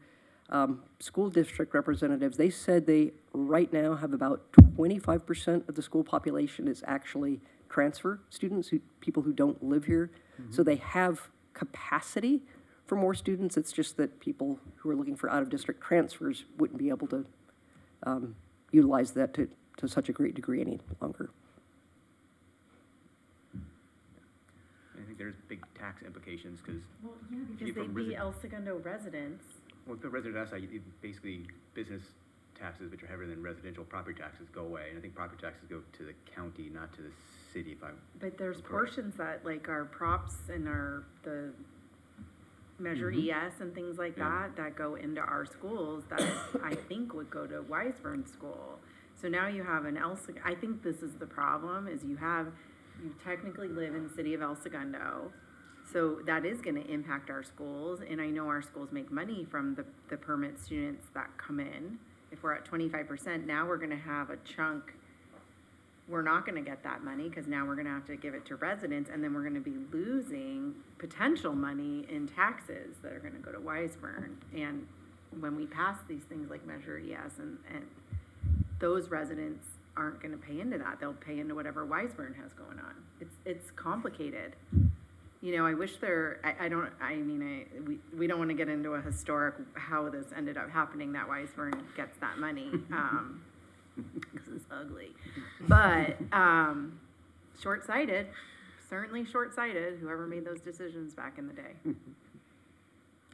school district representatives, they said they right now have about 25% of the school population is actually transfer students, people who don't live here. So they have capacity for more students. It's just that people who are looking for out-of-district transfers wouldn't be able to utilize that to such a great degree any longer. I think there's big tax implications, because Well, yeah, because they'd be El Segundo residents. well, the resident outside, basically business taxes, which are heavier than residential property taxes, go away. And I think property taxes go to the county, not to the city, if I'm. But there's correct. portions that, like our props and the Measure ES and things like Yeah. that go into our schools that I think would go to Wiseburn School. So now you have I think this is the problem, is you technically live in the city of El Segundo. So that is gonna impact our schools, and I know our schools make money from the permit students that come in. If we're at 25%, now we're gonna have a chunk, we're not gonna get that money, cause now we're gonna have to give it to residents, and then we're gonna be losing potential money in taxes that are gonna go to Wiseburn. And when we pass these things like Measure ES, and those residents aren't gonna pay into that, they'll pay into whatever Wiseburn has going on. It's complicated. You know, I wish we don't wanna get into a historic, how this ended up happening, that Wiseburn gets that money, because it's ugly. But, short-sighted, certainly short-sighted, whoever made those decisions back in the day.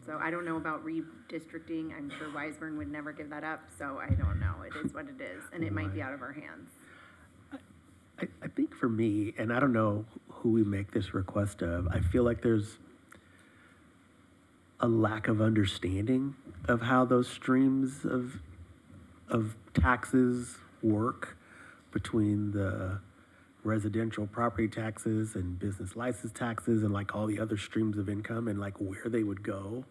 So I don't know about redistricting, I'm sure Wiseburn would never give that up, so I don't know, it is what it is, and it might be out of our hands. I think for me, and I don't know who we make this request of, I feel like there's a lack of understanding of how those streams of taxes work between the residential property taxes and business license taxes and like all the other streams of income and like where they would go.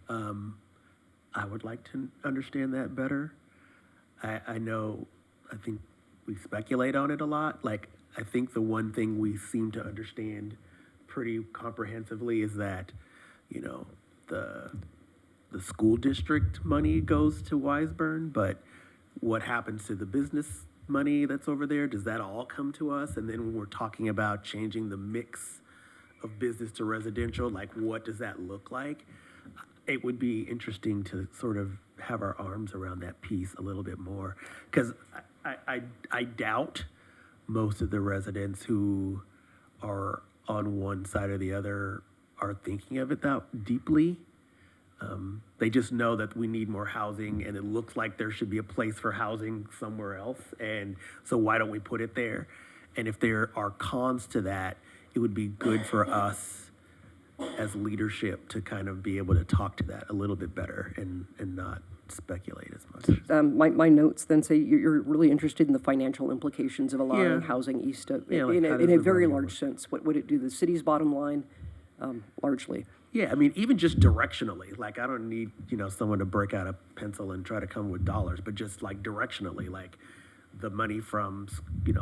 I would like to understand that better. I think we speculate on it a lot. Like, I think the one thing we seem to understand pretty comprehensively is that, you know, the school district money goes to Wiseburn, but what happens to the business money that's over there? Does that all come to us? And then when we're talking about changing the mix of business to residential, like what does that look like? It would be interesting to sort of have our arms around that piece a little bit more, because I doubt most of the residents who are on one side or the other are thinking of it that deeply. They just know that we need more housing, and it looks like there should be a place for housing somewhere else, and so why don't we put it there? And if there are cons to that, it would be good for us as leadership to kind of be able to talk to that a little bit better and not speculate as much. My notes then say you're really interested in the financial implications of allowing Yeah. housing east of, Yeah, like in how a does the very revenue large sense. What would it do to the city's bottom line, largely? Yeah, I mean, even just directionally, like I don't need, someone to break out a pencil and try to come with dollars, but just like directionally, like the money from,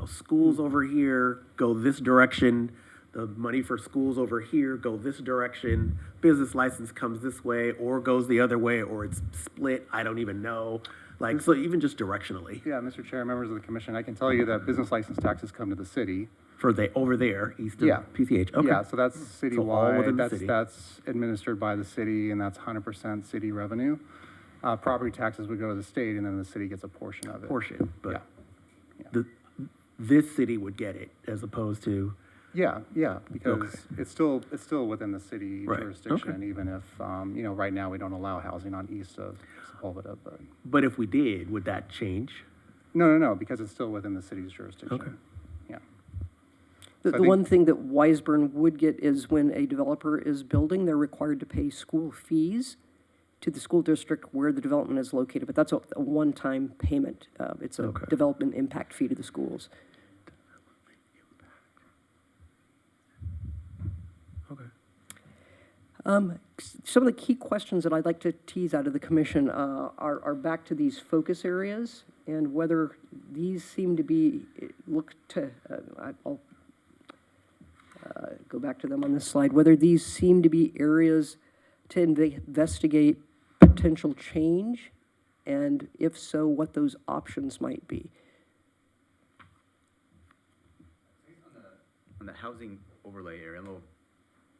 schools over here go this direction, the money for schools over here go this direction, business license comes this way or goes the other way, or it's split, I don't even know. Like, so even just directionally. Yeah, Mr. Chair, members of the commission, I can tell you that business license taxes come to the city. For over there, east of Yeah. PCH, okay. Yeah, so that's So all within citywide, the city. that's administered by the city, and that's 100% city revenue. Property taxes would go to the state, and then the city gets a portion of it. Portion, but Yeah. this city would get it as opposed to, Yeah, because it's still within the city Right, jurisdiction, even if, right now we don't allow housing on east of Sepulveda, but, but if we did, would that change? no, because it's still within the city's jurisdiction. Okay. Yeah. The So I think- one thing that Wiseburn would get is when a developer is building, they're required to pay school fees to the school district where the development is located, but that's a one-time payment. It's a Okay. development impact fee to the schools. Okay. Some of the key questions that I'd like to tease out of the commission are back to these focus areas and whether these seem to be, I'll go back to them on this slide, whether these seem to be areas to investigate potential change, and if so, what those options might be. On the housing overlay area, I'm a little,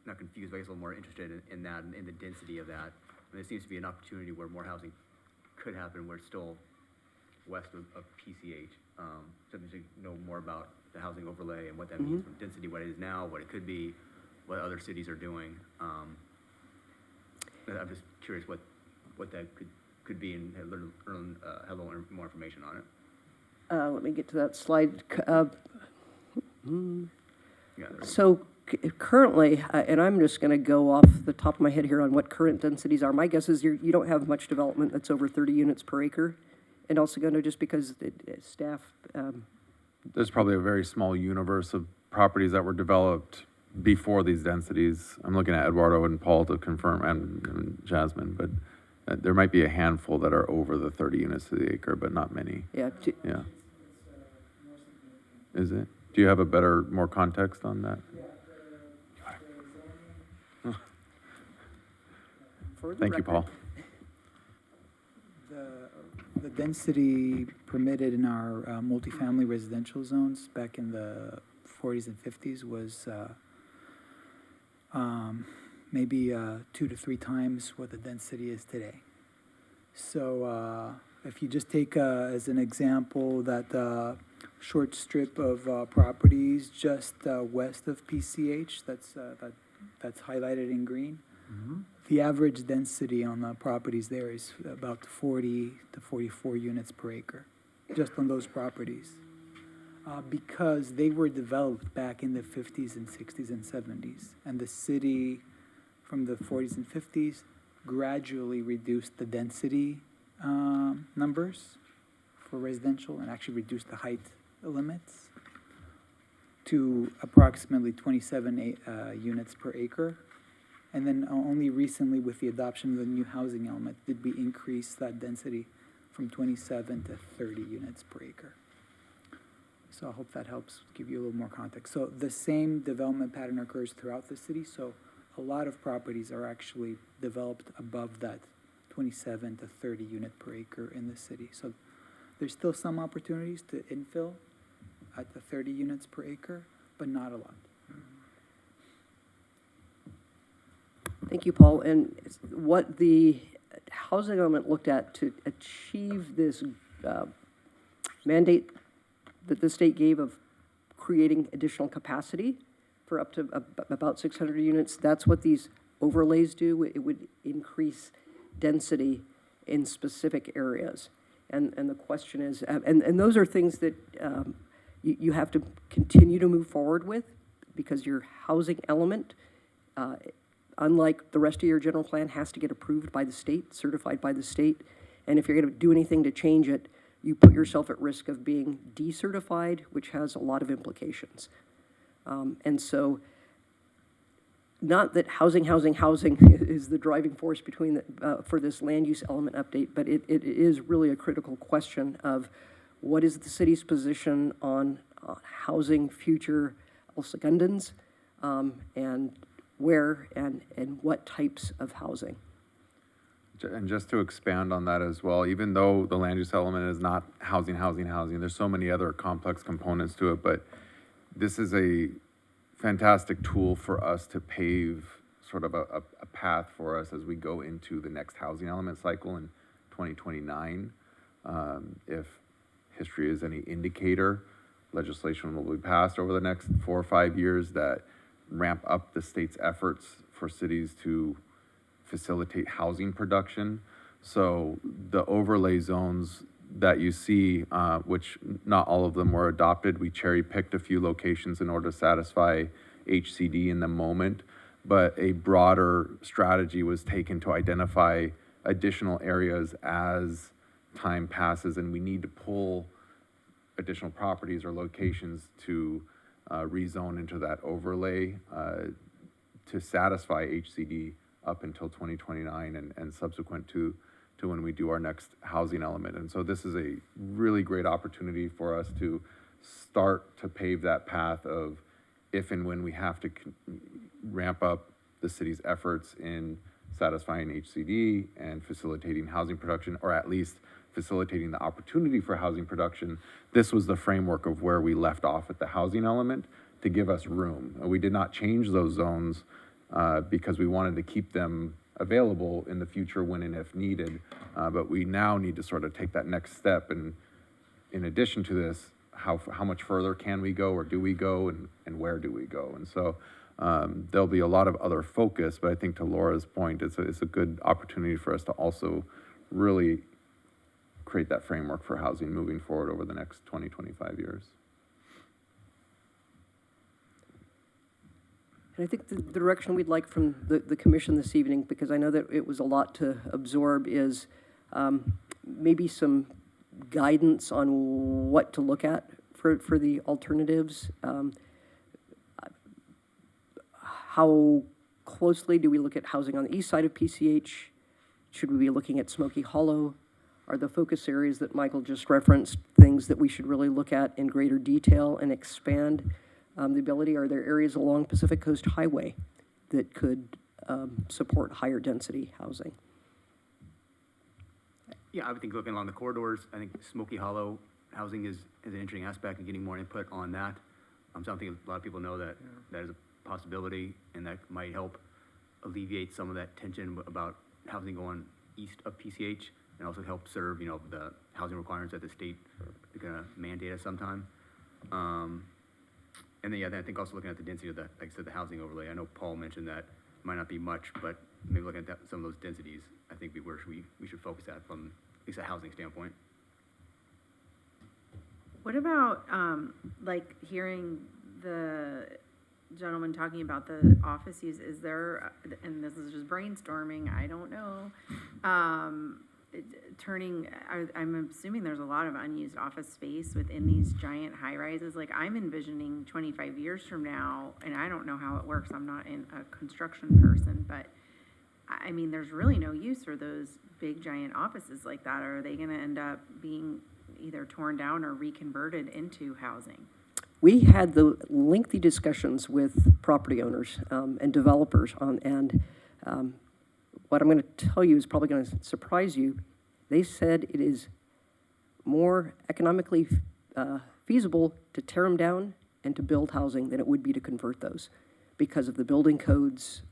not confused, but I guess a little more interested in that, and in the density of that. There seems to be an opportunity where more housing could happen, where it's still west of PCH. Something to know more about the housing overlay and what that means from density, what it is now, what it could be, what other cities are doing. I'm just curious what that could be and have a little more information on it. Let me get to that slide. Yeah, So currently, and I'm just going to go off the top of my head here on what current densities are. My guess is you don't have much development that's over 30 units per acre. And also going to, just because staff, There's probably a very small universe of properties that were developed before these densities. I'm looking at Eduardo and Paul to confirm, and Jasmine, but there might be a handful that are over the 30 units to the acre, but not many. yeah, Yeah. Is it? Do you have a better, more context on that? for the Thank you, record, Paul. The density permitted in our multifamily residential zones back in the 40s and 50s was maybe 2 to 3 times what the density is today. So if you just take as an example that short strip of properties just west of PCH, that's highlighted in green. The average density on the properties there is about 40 to 44 units per acre, just on those properties. Because they were developed back in the 50s and 60s and 70s. And the city, from the 40s and 50s, gradually reduced the density numbers for residential and actually reduced the height limits to approximately 27 units per acre. And then only recently, with the adoption of the new housing element, did we increase that density from 27 to 30 units per acre. So I hope that helps give you a little more context. So the same development pattern occurs throughout the city. So a lot of properties are actually developed above that 27 to 30 unit per acre in the city. So there's still some opportunities to infill at the 30 units per acre, but not a lot. Thank you, Paul. And what the housing element looked at to achieve this mandate that the state gave of creating additional capacity for up to about 600 units, that's what these overlays do. It would increase density in specific areas. And the question is, and those are things that you have to continue to move forward with, because your housing element, unlike the rest of your general plan, has to get approved by the state, certified by the state. And if you're going to do anything to change it, you put yourself at risk of being decertified, which has a lot of implications. And so, not that housing is the driving force between for this land use element update, but it is really a critical question of what is the city's position on housing future El Segundans, and where and what types of housing. And just to expand on that as well, even though the land use element is not housing, there's so many other complex components to it, but this is a fantastic tool for us to pave sort of a path for us as we go into the next housing element cycle in 2029. If history is any indicator, legislation will be passed over the next 4 or 5 years that ramp up the state's efforts for cities to facilitate housing production. So the overlay zones that you see, which not all of them were adopted, we cherry picked a few locations in order to satisfy HCD in the moment, but a broader strategy was taken to identify additional areas as time passes, and we need to pull additional properties or locations to rezone into that overlay to satisfy HCD up until 2029 and subsequent to when we do our next housing element. And so this is a really great opportunity for us to start to pave that path of if and when we have to ramp up the city's efforts in satisfying HCD and facilitating housing production, or at least facilitating the opportunity for housing production. This was the framework of where we left off at the housing element to give us room. We did not change those zones because we wanted to keep them available in the future when and if needed. But we now need to sort of take that next step. And in addition to this, how much further can we go, or do we go, and where do we go? And so there'll be a lot of other focus, but I think to Laura's point, it's a good opportunity for us to also really create that framework for housing moving forward over the next 20, 25 years. And I think the direction we'd like from the commission this evening, because I know that it was a lot to absorb, is maybe some guidance on what to look at for the alternatives. How closely do we look at housing on the east side of PCH? Should we be looking at Smoky Hollow? Are the focus areas that Michael just referenced things that we should really look at in greater detail and expand the ability? Are there areas along Pacific Coast Highway that could support higher density housing? Yeah, I would think looking along the corridors, I think Smoky Hollow housing is an interesting aspect and getting more input on that. So I don't think a lot of people know that that is a possibility, and that might help alleviate some of that tension about housing going east of PCH, and also help serve, the housing requirements that the state is gonna mandate at some time. And then, I think also looking at the density of the, like I said, the housing overlay. I know Paul mentioned that it might not be much, but maybe looking at some of those densities, I think we should focus at from at least a housing standpoint. What about, like, hearing the gentleman talking about the office use, is there, and this is just brainstorming, I don't know, I'm assuming there's a lot of unused office space within these giant high rises. Like, I'm envisioning 25 years from now, and I don't know how it works, I'm not a construction person, but I mean, there's really no use for those big giant offices like that. Are they gonna end up being either torn down or reconverted into housing? We had the lengthy discussions with property owners and developers what I'm going to tell you is probably going to surprise you. They said it is more economically feasible to tear them down and to build housing than it would be to convert those, because of the building codes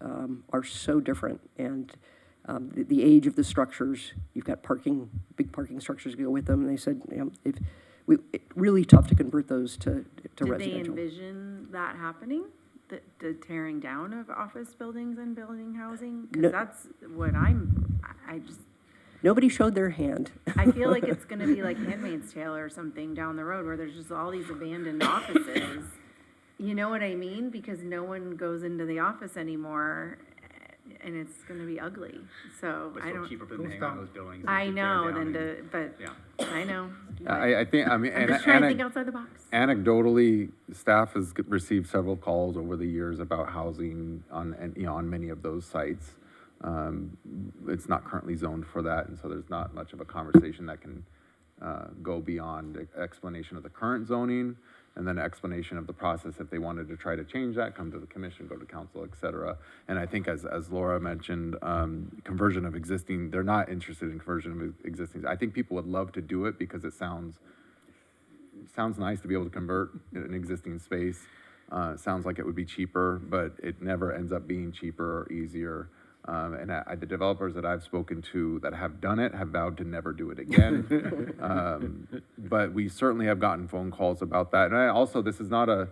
are so different, and the age of the structures. You've got big parking structures to go with them. And they said, it's really tough to convert those to residential. Did they envision that happening? The tearing down of office buildings and building housing? Because that's what I just... Nobody showed their hand. I feel like it's gonna be like Handmaid's Tale or something down the road, where there's just all these abandoned offices. You know what I mean? Because no one goes into the office anymore, and it's gonna be ugly. So But I still don't... cheaper for them to hang on those buildings. than I to tear know, down but I know. I think, I mean, I'm just trying to think outside the box. anecdotally, staff has received several calls over the years about housing on many of those sites. It's not currently zoned for that, and so there's not much of a conversation that can go beyond explanation of the current zoning, and then explanation of the process. If they wanted to try to change that, come to the commission, go to council, et cetera. And I think as Laura mentioned, conversion of existing, they're not interested in conversion of existing. I think people would love to do it because it sounds nice to be able to convert an existing space. Sounds like it would be cheaper, but it never ends up being cheaper or easier. And the developers that I've spoken to that have done it have vowed to never do it again. But we certainly have gotten phone calls about that. And this is not a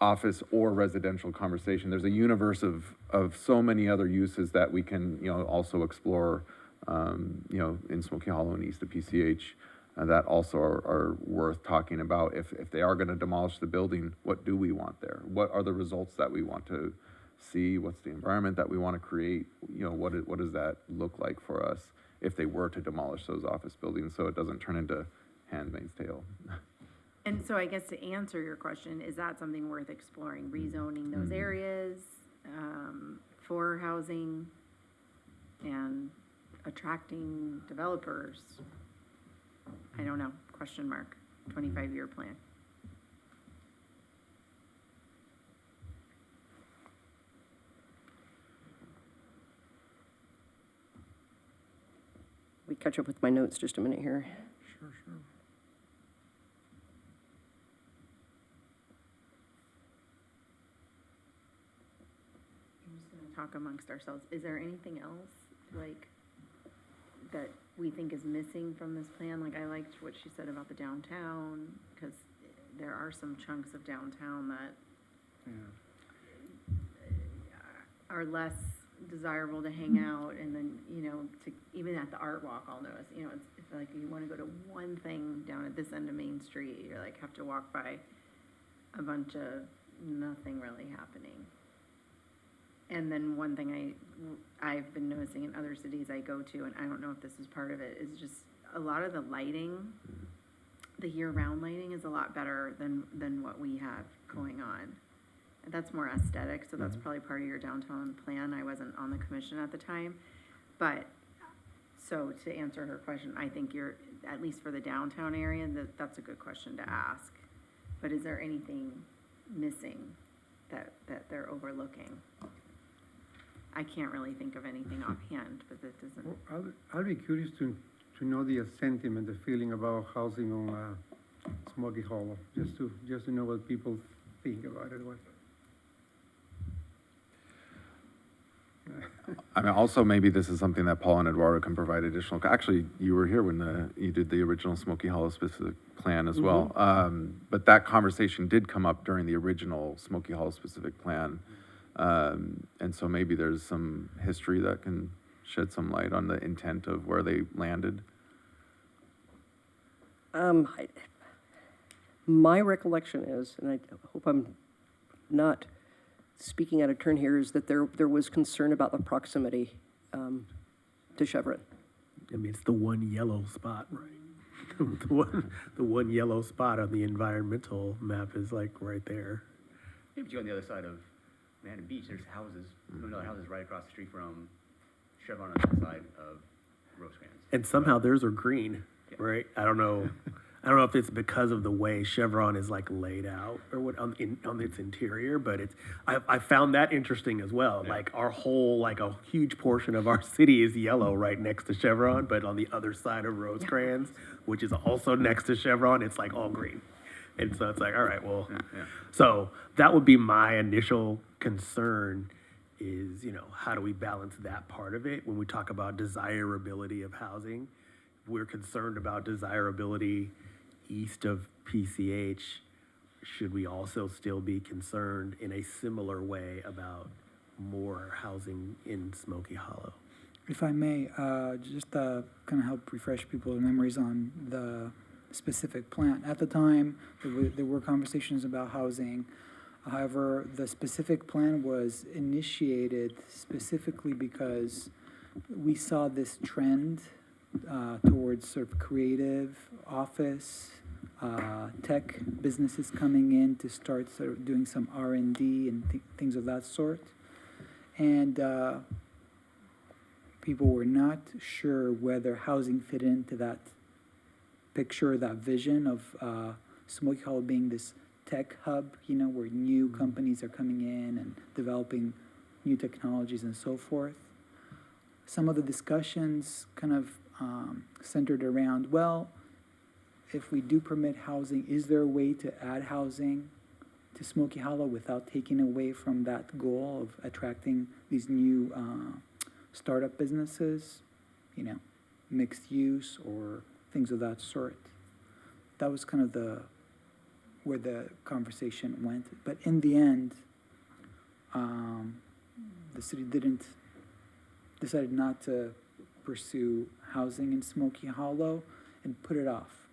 office or residential conversation. There's a universe of so many other uses that we can, also explore, in Smoky Hollow and east of PCH. That also are worth talking about. If they are going to demolish the building, what do we want there? What are the results that we want to see? What's the environment that we want to create? What does that look like for us if they were to demolish those office buildings, so it doesn't turn into Handmaid's Tale? And so I guess to answer your question, is that something worth exploring, rezoning those areas for housing and attracting developers? I don't know, question mark, 25-year plan. We catch up with my notes just a minute here. Sure. I'm just gonna talk amongst ourselves. Is there anything else, like, that we think is missing from this plan? Like, I liked what she said about the downtown, because there are some chunks of downtown that are less desirable to hang out, and then, you know, to, even at the art walk, I'll notice, you know, it's, if like you wanna go to one thing down at this end of Main Street, you're like, have to walk by a bunch of nothing really happening. And then one thing I've been noticing in other cities I go to, and I don't know if this is part of it, is just a lot of the lighting, the year-round lighting is a lot better than what we have going on. And that's more aesthetic, so that's probably part of your downtown plan. I wasn't on the commission at the time. But, so to answer her question, I think you're, at least for the downtown area, that's a good question to ask. But is there anything missing that they're overlooking? I can't really think of anything offhand, but that doesn't. Well, I'll be curious to know the sentiment, the feeling about housing on Smoky Hollow, just to know what people think about it. I mean, also, maybe this is something that Paul and Eduardo can provide additional, actually, you were here when you did the original Smoky Hollow specific plan as well. But that conversation did come up during the original Smoky Hollow specific plan. And so maybe there's some history that can shed some light on the intent of where they landed. My recollection is, and I hope I'm not speaking out of turn here, is that there was concern about the proximity to Chevron. I mean, it's the one yellow spot, right? the one yellow spot on the environmental map is like right there. Yeah, but you go on the other side of Manhattan Beach, there's houses, $1 houses right across the street from Chevron on that side of Rosecrans. And somehow theirs are green, right? I don't know if it's because of the way Chevron is like laid out or what on its interior, but I found that interesting as well. Yeah. Like our whole, like a huge portion of our city is yellow right next to Chevron, but on the other side of Rosecrans, which is also next to Chevron, it's like all green. And so it's like, all right, well, so that would be my initial concern is, you know, how do we balance that part of it when we talk about desirability of housing? We're concerned about desirability east of PCH. Should we also still be concerned in a similar way about more housing in Smoky Hollow? If I may, just kind of help refresh people's memories on the specific plan. At the time, there were conversations about housing. However, the specific plan was initiated specifically because we saw this trend towards sort of creative office, tech businesses coming in to start sort of doing some R&D and things of that sort. And people were not sure whether housing fit into that picture, that vision of Smoky Hollow being this tech hub, you know, where new companies are coming in and developing new technologies and so forth. Some of the discussions kind of centered around, well, if we do permit housing, is there a way to add housing to Smoky Hollow without taking away from that goal of attracting these new startup businesses, you know, mixed use or things of that sort. That was kind of where the conversation went. But in the end, the city decided not to pursue housing in Smoky Hollow and put it off.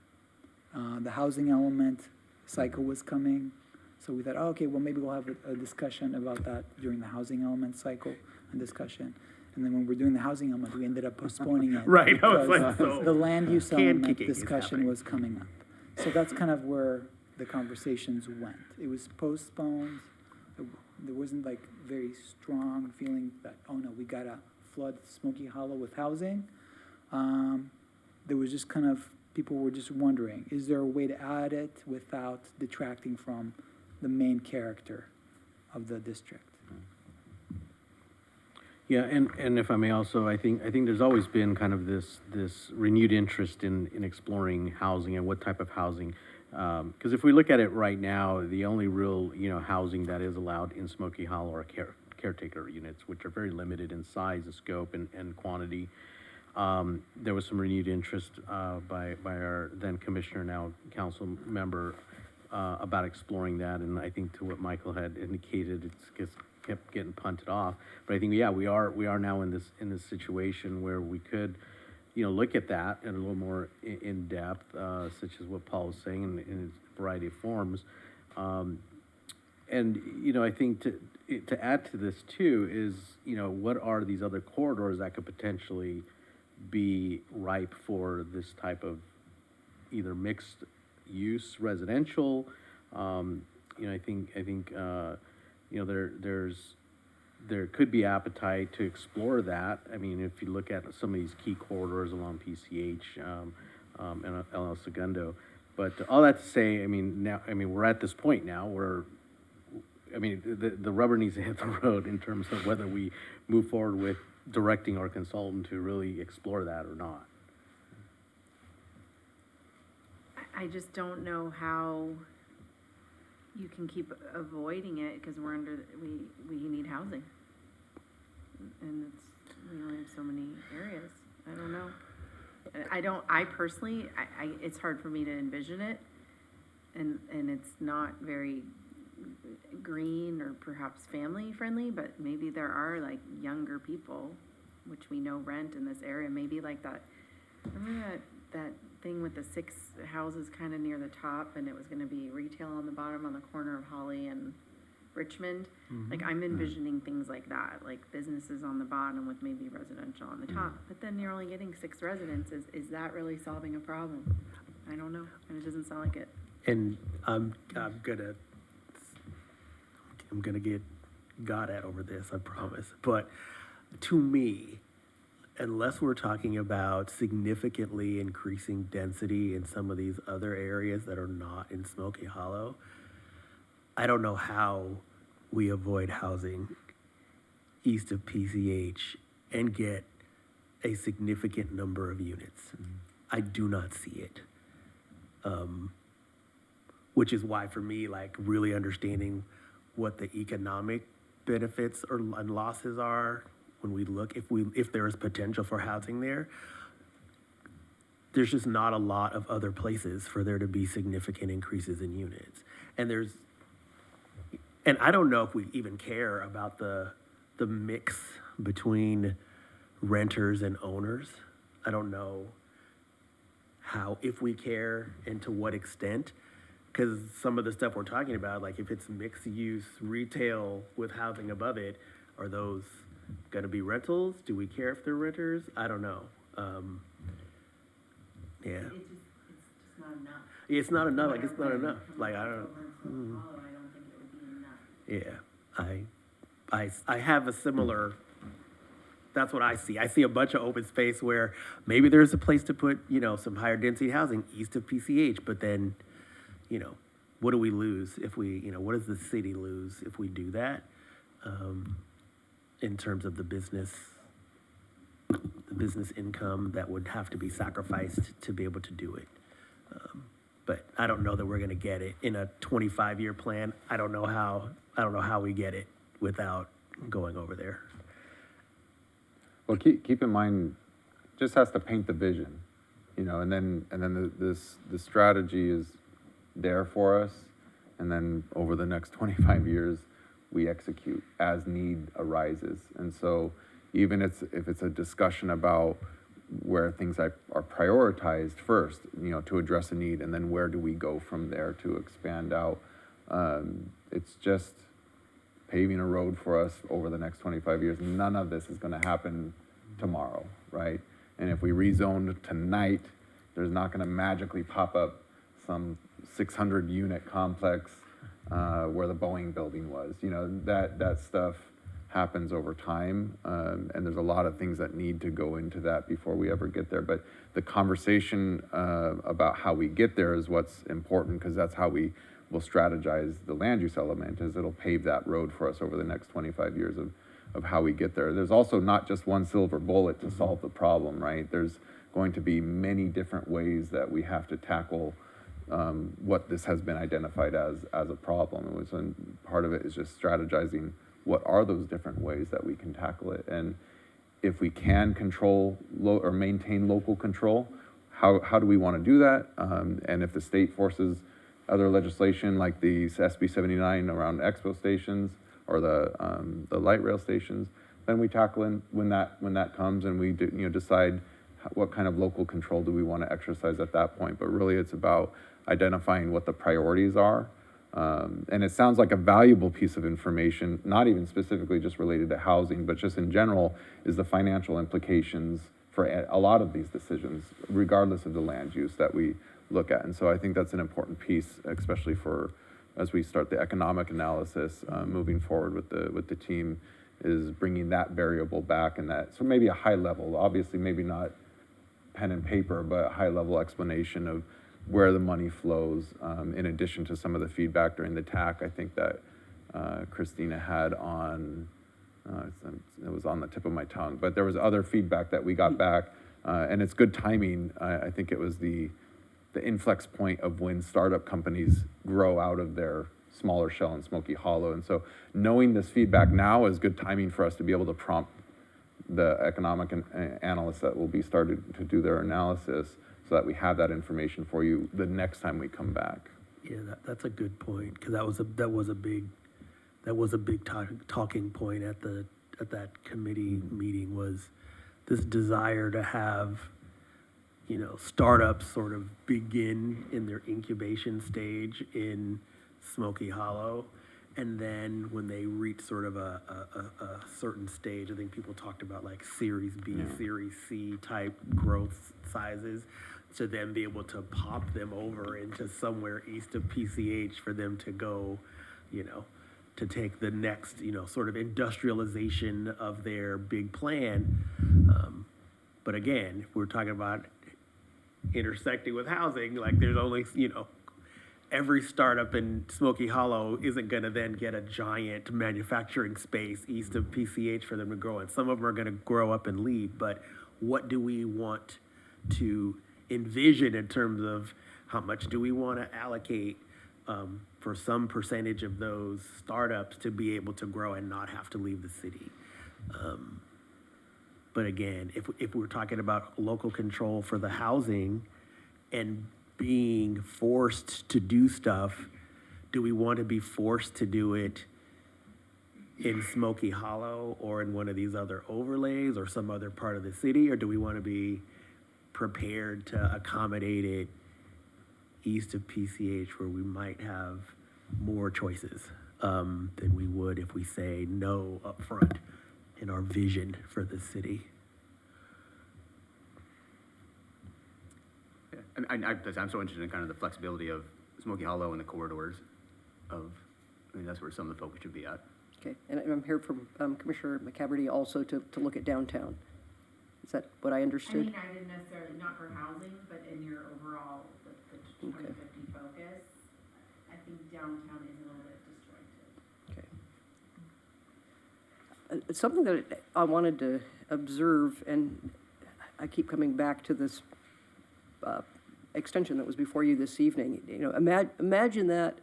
The housing element cycle was coming, so we thought, oh, okay, well, maybe we'll have a discussion about that during the housing element cycle and discussion. And then when we're doing the housing element, we ended up postponing it. Right, I was like, so the land use element discussion was coming up. So that's kind of where the conversations went. It was postponed. There wasn't like very strong feeling that, oh no, we gotta flood Smoky Hollow with housing. There was just kind of, people were just wondering, is there a way to add it without detracting from the main character of the district? Yeah, and if I may also, I think there's always been kind of this renewed interest in exploring housing and what type of housing. Because if we look at it right now, the only real, you know, housing that is allowed in Smoky Hollow are caretaker units, which are very limited in size, and scope, and quantity. There was some renewed interest by our then commissioner, now council member, about exploring that, and I think to what Michael had indicated, it's kept getting punted off. But I think, yeah, we are now in this situation where we could, look at that in a little more in depth, such as what Paul was saying in a variety of forms. And, I think to add to this too is, what are these other corridors that could potentially be ripe for this type of either mixed use residential? I think there could be appetite to explore that. I mean, if you look at some of these key corridors along PCH and El Segundo. But all that to say, we're at this point now where, the rubber needs to hit the road in terms of whether we move forward with directing our consultant to really explore that or not. I just don't know how you can keep avoiding it, because we're we need housing. And we only have so many areas. I don't know. I personally, it's hard for me to envision it. And it's not very green or perhaps family friendly, but maybe there are like younger people, which we know rent in this area, maybe like that. Remember that thing with the 6 houses kind of near the top, and it was going to be retail on the bottom on the corner of Holly and Richmond? Like, I'm envisioning things like that, like businesses on the bottom with maybe residential on the top. But then you're only getting 6 residents. Is that really solving a problem? I don't know, and it doesn't sound like it. And I'm gonna get got at over this, I promise. But to me, unless we're talking about significantly increasing density in some of these other areas that are not in Smoky Hollow, I don't know how we avoid housing east of PCH and get a significant number of units. I do not see it. Which is why, for me, like, really understanding what the economic benefits and losses are when we look, if there is potential for housing there, there's just not a lot of other places for there to be significant increases in units. And I don't know if we even care about the mix between renters and owners. I don't know if we care and to what extent, because some of the stuff we're talking about, like if it's mixed use retail with housing above it, are those going to be rentals? Do we care if they're renters? I don't know. Yeah. It's just not enough. It's not enough. Like, it's not enough. Like, I don't. I don't think it would be enough. Yeah, I have a similar. That's what I see. I see a bunch of open space where maybe there's a place to put, some higher density housing east of PCH, but then, what do we lose if we, what does the city lose if we do that? In terms of the business income that would have to be sacrificed to be able to do it. But I don't know that we're going to get it in a 25-year plan. I don't know how we get it without going over there. Well, keep in mind, just has to paint the vision, and then the strategy is there for us, and then over the next 25 years, we execute as need arises. And so even if it's a discussion about where things are prioritized first, to address a need, and then where do we go from there to expand out, it's just paving a road for us over the next 25 years. None of this is going to happen tomorrow, right? And if we rezone tonight, there's not going to magically pop up some 600 unit complex where the Boeing building was. That stuff happens over time, and there's a lot of things that need to go into that before we ever get there. But the conversation about how we get there is what's important, because that's how we will strategize the land use element, is it'll pave that road for us over the next 25 years of how we get there. There's also not just one silver bullet to solve the problem, right? There's going to be many different ways that we have to tackle what this has been identified as a problem. And part of it is just strategizing what are those different ways that we can tackle it. And if we can control or maintain local control, how do we want to do that? And if the state forces other legislation like the SB 79 around expo stations or the light rail stations, then we tackle in when that comes, and we decide what kind of local control do we want to exercise at that point. But really, it's about identifying what the priorities are. And it sounds like a valuable piece of information, not even specifically just related to housing, but just in general, is the financial implications for a lot of these decisions, regardless of the land use that we look at. And so I think that's an important piece, especially for as we start the economic analysis moving forward with the team, is bringing that variable back, and that, so maybe a high level, obviously maybe not pen and paper, but a high level explanation of where the money flows, in addition to some of the feedback during the TAC. I think that Christina had on, it was on the tip of my tongue, but there was other feedback that we got back, and it's good timing. I think it was the inflex point of when startup companies grow out of their smaller shell in Smoky Hollow. And so knowing this feedback now is good timing for us to be able to prompt the economic analysts that will be started to do their analysis, so that we have that information for you the next time we come back. Yeah, that's a good point, because that was a big talking point at that committee meeting, was this desire to have, startups sort of begin in their incubation stage in Smoky Hollow, and then when they reach sort of a certain stage, I think people talked about like Series B, Series C type growth sizes, to then be able to pop them over into somewhere east of PCH for them to go, to take the next, sort of industrialization of their big plan. But again, if we're talking about intersecting with housing, like there's only, every startup in Smoky Hollow isn't going to then get a giant manufacturing space east of PCH for them to grow in. Some of them are going to grow up and leave, but what do we want to envision in terms of how much do we want to allocate for some percentage of those startups to be able to grow and not have to leave the city? But again, if we're talking about local control for the housing and being forced to do stuff, do we want to be forced to do it in Smoky Hollow or in one of these other overlays or some other part of the city, or do we want to be prepared to accommodate it east of PCH, where we might have more choices than we would if we say no up front in our vision for the city? Yeah. I'm so interested in kind of the flexibility of Smoky Hollow and the corridors of, that's where some of the focus should be at. Okay, and I'm here from Commissioner McCaberty also to look at downtown. Is that what I understood? I didn't necessarily, not for housing, but in your overall, the 2050 focus, I think downtown is a little bit disjointed. Okay. Something that I wanted to observe, and I keep coming back to this extension that was before you this evening. Imagine that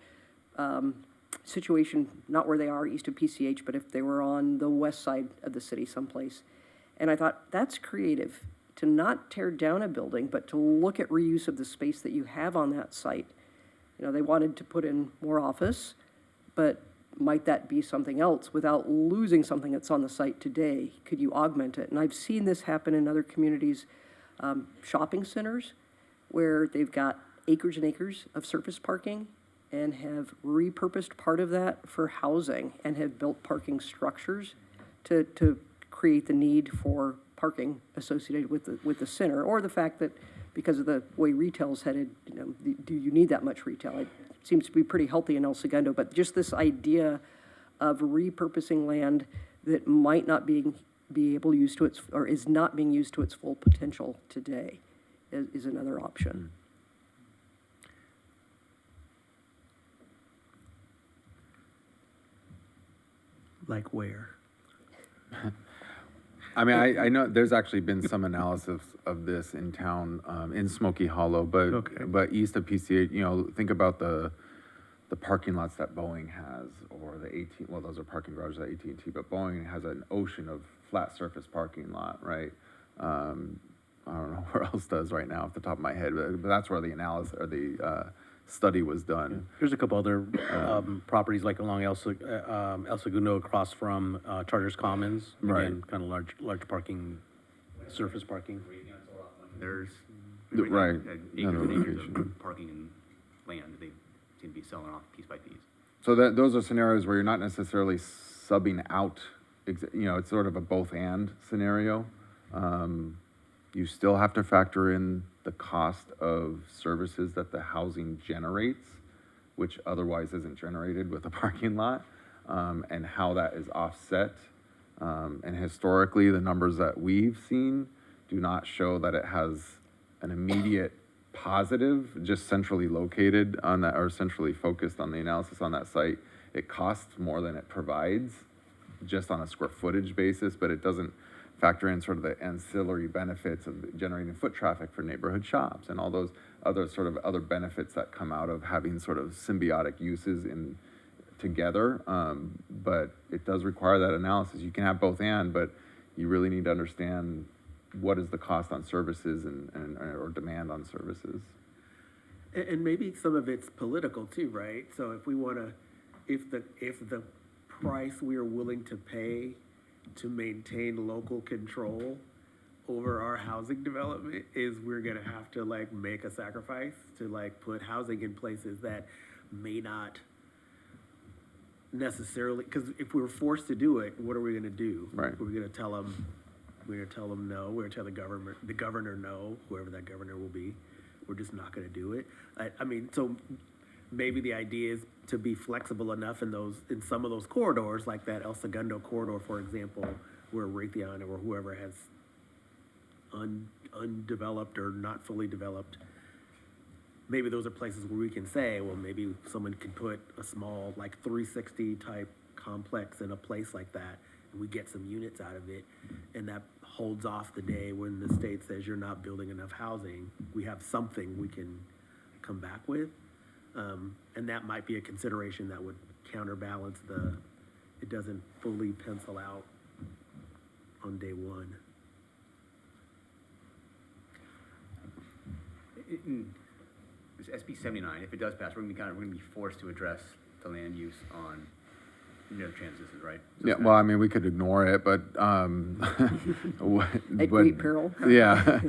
situation, not where they are east of PCH, but if they were on the west side of the city someplace. And I thought, that's creative, to not tear down a building, but to look at reuse of the space that you have on that site. They wanted to put in more office, but might that be something else without losing something that's on the site today? Could you augment it? And I've seen this happen in other communities, shopping centers, where they've got acres and acres of surface parking and have repurposed part of that for housing and have built parking structures to create the need for parking associated with the center, or the fact that because of the way retail's headed, do you need that much retail? It seems to be pretty healthy in El Segundo, but just this idea of repurposing land that might not be able to use to its, or is not being used to its full potential today is another option. Like where? I mean, I know there's actually been some analysis of this in town, in Smoky Hollow, but east of PCH, think about the parking lots that Boeing has, or the AT, well, those are parking garages at AT&T, but Boeing has an ocean of flat surface parking lot, right? I don't know where else does right now off the top of my head, but that's where the analysis or the study was done. There's a couple other, properties like along El Segundo across from, Charters Commons. Right. Again, kind of large parking, surface parking. There's. Right. Acres Another and acres location. of parking and land that they seem to be selling off piece by piece. So that, those are scenarios where you're not necessarily subbing out, it's sort of a both-and scenario. You still have to factor in the cost of services that the housing generates, which otherwise isn't generated with a parking lot, and how that is offset. And historically, the numbers that we've seen do not show that it has an immediate positive, just centrally located on that, or centrally focused on the analysis on that site. It costs more than it provides, just on a square footage basis, but it doesn't factor in sort of the ancillary benefits of generating foot traffic for neighborhood shops and all those other benefits that come out of having sort of symbiotic uses in together. But it does require that analysis. You can have both and, but you really need to understand what is the cost on services or demand on services. And maybe some of it's political too, right? So if we want to, if the price we are willing to pay to maintain local control over our housing development is we're gonna have to like make a sacrifice to like put housing in places that may not necessarily, because if we were forced to do it, what are we gonna do? Right. We're gonna tell them no, we're gonna tell the governor no, whoever that governor will be. We're just not gonna do it. I mean, so maybe the idea is to be flexible enough in some of those corridors, like that El Segundo corridor, for example, where Raytheon or whoever has undeveloped or not fully developed. Maybe those are places where we can say, well, maybe someone could put a small, like 360 type complex in a place like that, and we get some units out of it, and that holds off the day when the state says you're not building enough housing. We have something we can come back with. And that might be a consideration that would counterbalance it doesn't fully pencil out on day one. This SB 79, if it does pass, we're gonna be forced to address the land use on transits, right? So Yeah, it's well, not- I mean, we could ignore it, but, At great peril. Yeah.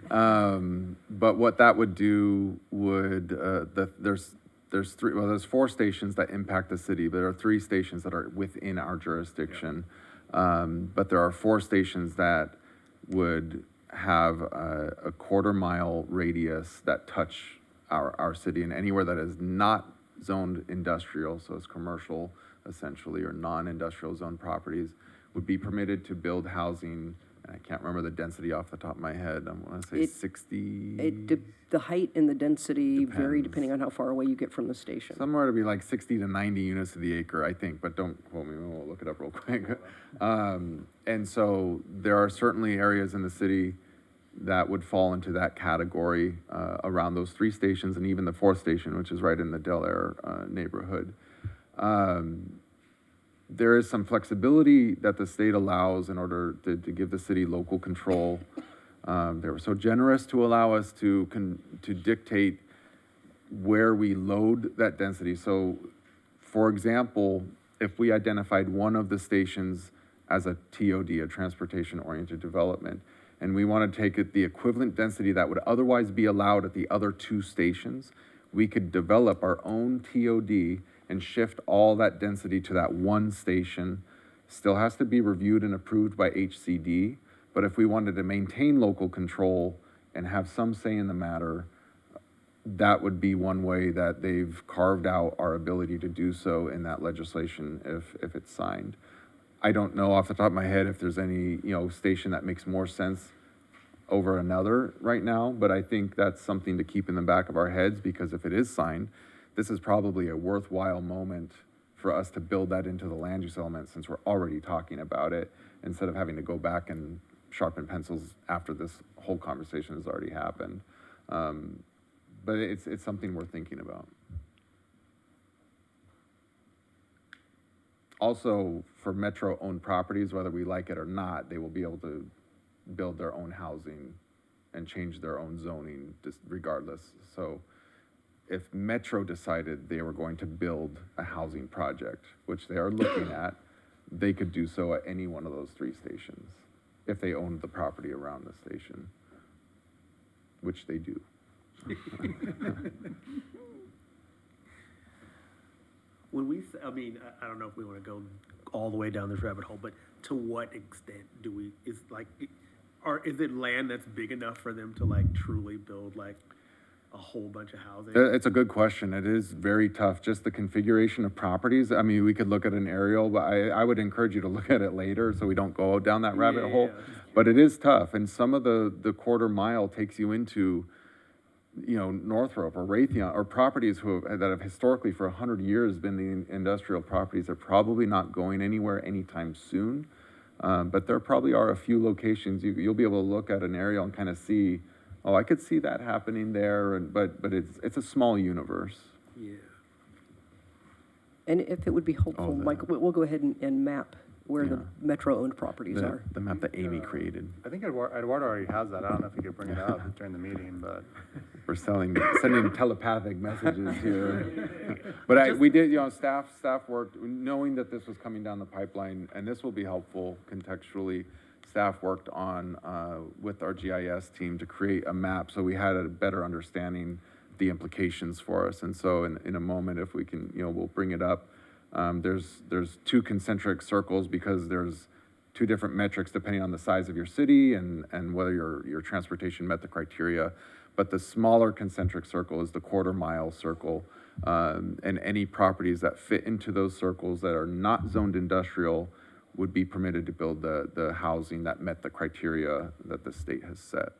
But what that would do there's 4 stations that impact the city, but there are 3 stations that are within our jurisdiction. But there are 4 stations that would have a quarter-mile radius that touch our city, and anywhere that is not zoned industrial, so it's commercial essentially, or non-industrial zone properties, would be permitted to build housing. And I can't remember the density off the top of my head. I want to say 60. The height and the density vary Depends. depending on how far away you get from the station. Somewhere to be like 60 to 90 units to the acre, I think, but don't quote me, we'll look it up real quick. And so there are certainly areas in the city that would fall into that category around those 3 stations and even the 4th station, which is right in the Del Air neighborhood. There is some flexibility that the state allows in order to give the city local control. They were so generous to allow us to dictate where we load that density. So, for example, if we identified one of the stations as a TOD, a transportation-oriented development, and we want to take it the equivalent density that would otherwise be allowed at the other 2 stations, we could develop our own TOD and shift all that density to that one station. Still has to be reviewed and approved by HCD, but if we wanted to maintain local control and have some say in the matter, that would be one way that they've carved out our ability to do so in that legislation if it's signed. I don't know off the top of my head if there's any, station that makes more sense over another right now, but I think that's something to keep in the back of our heads, because if it is signed, this is probably a worthwhile moment for us to build that into the land use element, since we're already talking about it, instead of having to go back and sharpen pencils after this whole conversation has already happened. But it's something we're thinking about. Also, for Metro-owned properties, whether we like it or not, they will be able to build their own housing and change their own zoning just regardless. So if Metro decided they were going to build a housing project, which they are looking at, they could do so at any one of those 3 stations if they owned the property around the station, which they do. When we, I mean, I don't know if we want to go all the way down this rabbit hole, but to what extent do we, is like, is it land that's big enough for them to like truly build like a whole bunch of housing? It's a good question. It is very tough. Just the configuration of properties. I mean, we could look at an aerial, but I would encourage you to look at it later so we don't go down that rabbit hole. But it is tough. And some of the quarter mile takes you into, you know, Northrop or Raytheon or properties that have historically for 100 years been the industrial properties are probably not going anywhere anytime soon. But there probably are a few locations you'll be able to look at an aerial and kind of see, oh, I could see that happening there, but it's a small universe. Yeah. And if it would be helpful, Michael, we'll go ahead and map where the Yeah. Metro-owned properties are. The map that Amy created. I think Eduardo already has that. I don't know if he could bring it up during the meeting, but. We're sending telepathic messages here. But we did, you know, staff worked, knowing that this was coming down the pipeline, and this will be helpful contextually. Staff worked on, with our GIS team to create a map so we had a better understanding the implications for us. And so in a moment, if we can, you know, we'll bring it up. There's 2 concentric circles because there's 2 different metrics depending on the size of your city and whether your transportation met the criteria. But the smaller concentric circle is the quarter mile circle. And any properties that fit into those circles that are not zoned industrial would be permitted to build the housing that met the criteria that the state has set.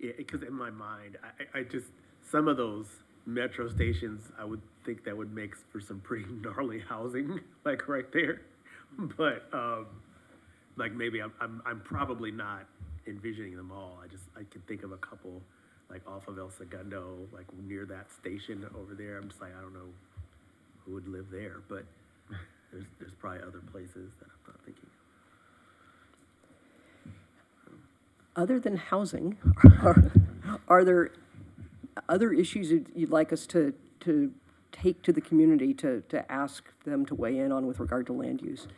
Yeah, because in my mind, I just, some of those metro stations, I would think that would make for some pretty gnarly housing, like right there. But, like maybe I'm probably not envisioning them all. I can think of a couple, like off of El Segundo, like near that station over there. I'm just like, I don't know who would live there, but there's probably other places that I'm not thinking of. Other than housing, are there other issues you'd like us to take to the community to ask them to weigh in on with regard to land use?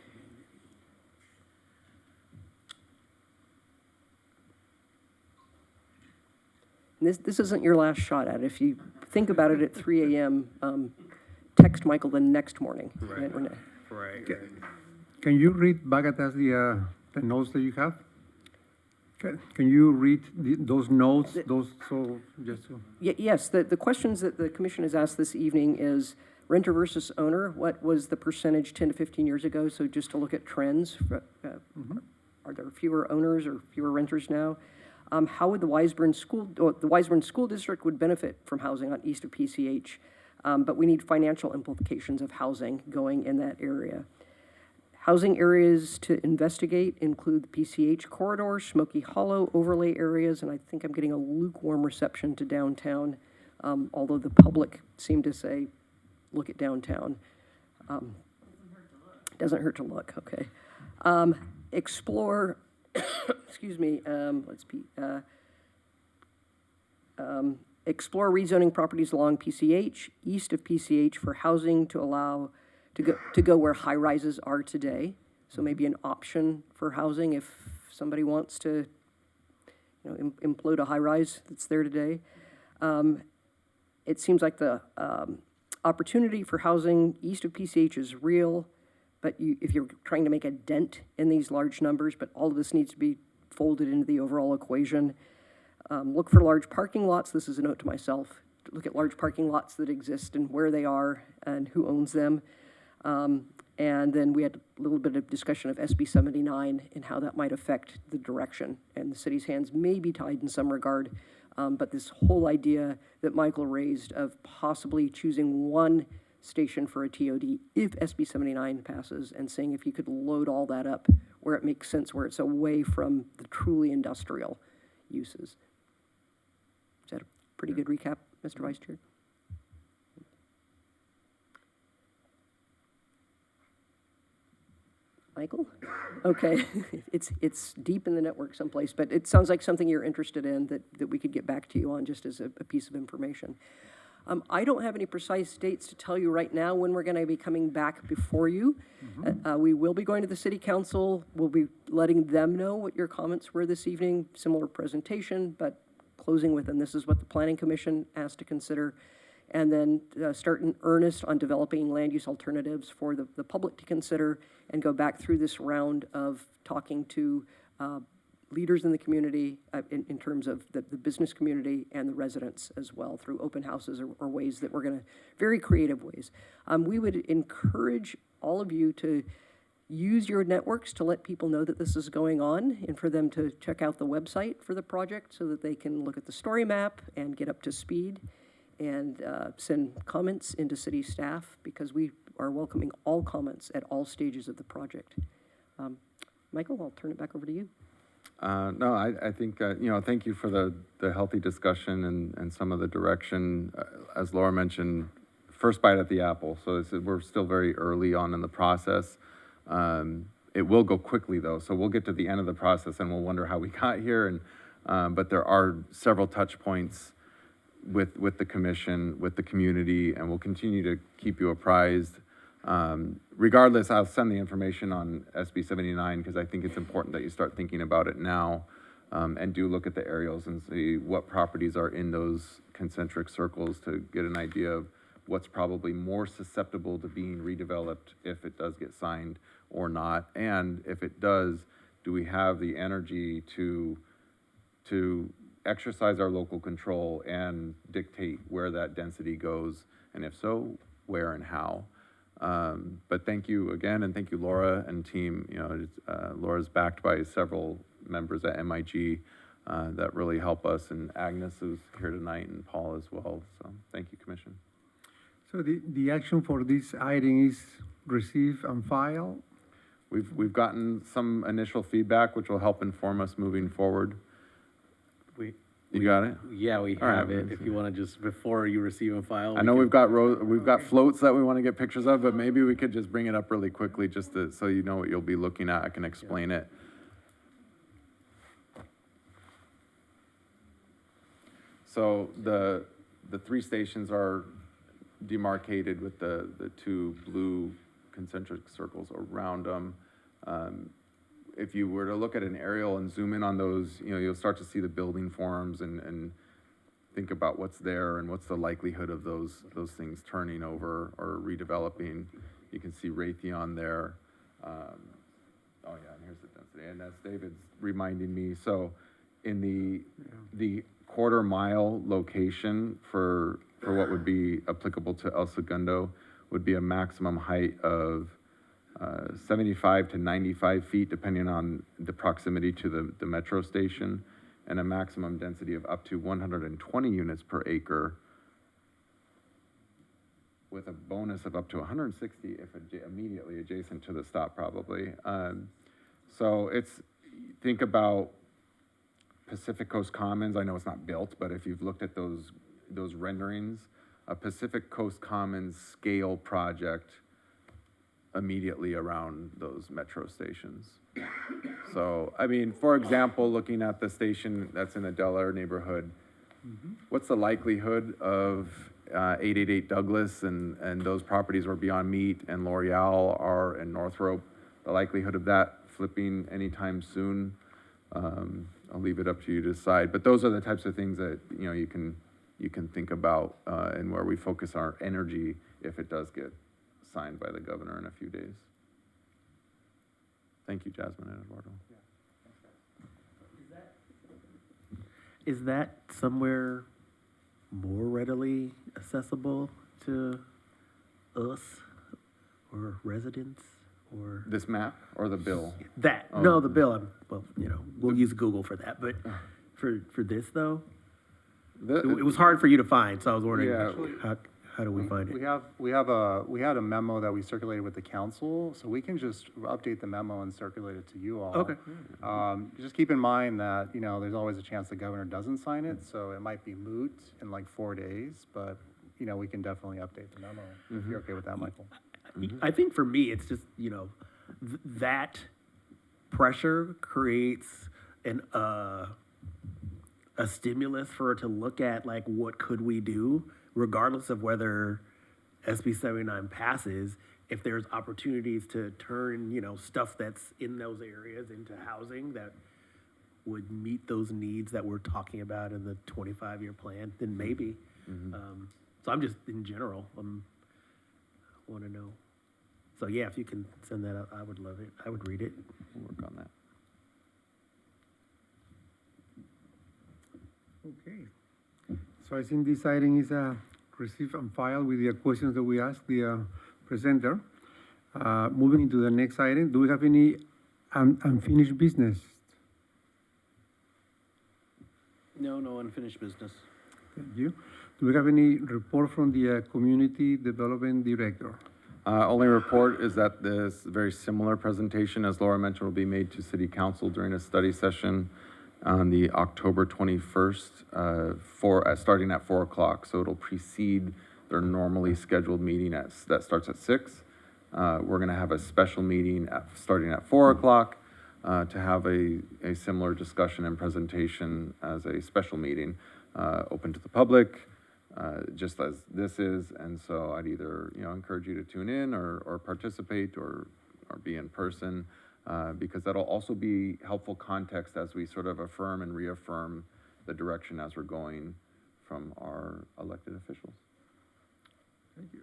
And this isn't your last shot at it. If you think about it at 3 a.m., text Michael the next morning. Right. Can you read Bagatas the notes that you have? Can you read those notes? Yes, the questions that the commission has asked this evening is renter versus owner. What was the percentage 10 to 15 years ago? So just to look at trends. Are there fewer owners or fewer renters now? How would the Wiseburn School District would benefit from housing on east of PCH? But we need financial implications of housing going in that area. Housing areas to investigate include the PCH corridor, Smoky Hollow overlay areas, and I think I'm getting a lukewarm reception to downtown, although the public seem to say, look at downtown. Doesn't hurt to look, okay. Explore, excuse me, explore rezoning properties along PCH, east of PCH for housing to allow to go where high rises are today. So maybe an option for housing if somebody wants to, you know, implode a high rise that's there today. It seems like the opportunity for housing east of PCH is real, but if you're trying to make a dent in these large numbers, but all of this needs to be folded into the overall equation. Look for large parking lots. This is a note to myself. Look at large parking lots that exist and where they are and who owns them. And then we had a little bit of discussion of SB 79 and how that might affect the direction. And the city's hands may be tied in some regard, but this whole idea that Michael raised of possibly choosing one station for a TOD if SB 79 passes and saying if you could load all that up where it makes sense, where it's away from the truly industrial uses. Is that a pretty good recap, Mr. Vice Chair? Michael? Okay, it's deep in the network someplace, but it sounds like something you're interested in that we could get back to you on just as a piece of information. I don't have any precise dates to tell you right now when we're going to be coming back before you. We will be going to the city council. We'll be letting them know what your comments were this evening, similar presentation, but closing with, and this is what the planning commission has to consider, and then start in earnest on developing land use alternatives for the public to consider, and go back through this round of talking to leaders in the community in terms of the business community and the residents as well, through open houses or ways that we're going to, very creative ways. We would encourage all of you to use your networks to let people know that this is going on, and for them to check out the website for the project so that they can look at the story map and get up to speed, and send comments into city staff, because we are welcoming all comments at all stages of the project. Michael, I'll turn it back over to you. No, I think, thank you for the healthy discussion and some of the direction. As Laura mentioned, first bite at the apple. So we're still very early on in the process. It will go quickly, though. So we'll get to the end of the process and we'll wonder how we got here. But there are several touch points with the commission, with the community, and we'll continue to keep you apprised. Regardless, I'll send the information on SB 79 because I think it's important that you start thinking about it now, and do look at the aerials and see what properties are in those concentric circles to get an idea of what's probably more susceptible to being redeveloped if it does get signed or not. And if it does, do we have the energy to exercise our local control and dictate where that density goes? And if so, where and how? But thank you again, and thank you, Laura and team. Laura's backed by several members at MIG that really help us, and Agnes is here tonight, and Paul as well. So thank you, Commission. So the action for this item is receive and file. We've gotten some initial feedback, which will help inform us moving forward. You got it? Yeah, we All right. have it. If you want to just, before you receive and file. I know we've got floats that we want to get pictures of, but maybe we could just bring it up really quickly, just so you know what you'll be looking at. I can explain it. So the three stations are demarcated with the two blue concentric circles around them. If you were to look at an aerial and zoom in on those, you'll start to see the building forms and think about what's there and what's the likelihood of those things turning over or redeveloping. You can see Raytheon there. Oh yeah, and here's the density. And that's David's reminding me. So in the quarter-mile location for what would be applicable to El Segundo would be a maximum height of 75 to 95 feet, depending on the proximity to the metro station, and a maximum density of up to 120 units per acre, with a bonus of up to 160 if immediately adjacent to the stop, probably. So think about Pacific Coast Commons. I know it's not built, but if you've looked at those renderings, a Pacific Coast Commons scale project immediately around those metro stations. So, I mean, for example, looking at the station that's in the Delaware neighborhood, what's the likelihood of 888 Douglas and those properties where Beyond Meat and L'Oreal are in Northrop, the likelihood of that flipping anytime soon? I'll leave it up to you to decide. But those are the types of things that you can think about and where we focus our energy if it does get signed by the governor in a few days. Thank you, Jasmine and Eduardo. Is that somewhere more readily accessible to us or residents or? This map or the bill? That, Oh. no, the bill, we'll use Google for that, but for this though? It was hard for you to find, so I was wondering, Yeah. how do we find it? We had a memo that we circulated with the council, so we can just update the memo and circulate it to you all. Okay. Just keep in mind that, there's always a chance the governor doesn't sign it, so it might be moot in like 4 days, but, we can definitely update the memo, if you're okay with that, Michael. I think for me, it's just, that pressure creates a stimulus for her to look at like what could we do, regardless of whether SB 79 passes. If there's opportunities to turn, you know, stuff that's in those areas into housing that would meet those needs that we're talking about in the 25-year plan, then maybe. So I'm just, in general, want to know. So yeah, if you can send that out, I would love it. I would read it. We'll work on that. Okay. So I think this item is received and filed with the questions that we asked the presenter. Moving into the next item, do we have any unfinished business? No unfinished business. Thank you. Do we have any report from the Community Development Director? Only report is that this very similar presentation, as Laura mentioned, will be made to City Council during a study session on the October 21st, starting at 4 o'clock. So it'll precede their normally scheduled meeting that starts at 6. We're going to have a special meeting starting at 4 o'clock to have a similar discussion and presentation as a special meeting, open to the public, just as this is. And so I'd either, encourage you to tune in or participate or be in person, because that'll also be helpful context as we sort of affirm and reaffirm the direction as we're going from our elected officials. Thank you.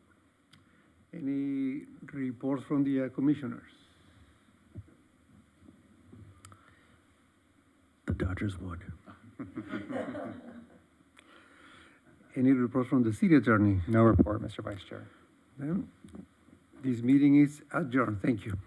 Any reports from the commissioners? The Dodgers won. Any reports from the city attorney? No report, Mr. Vice Chair. Then, this meeting is adjourned. Thank you.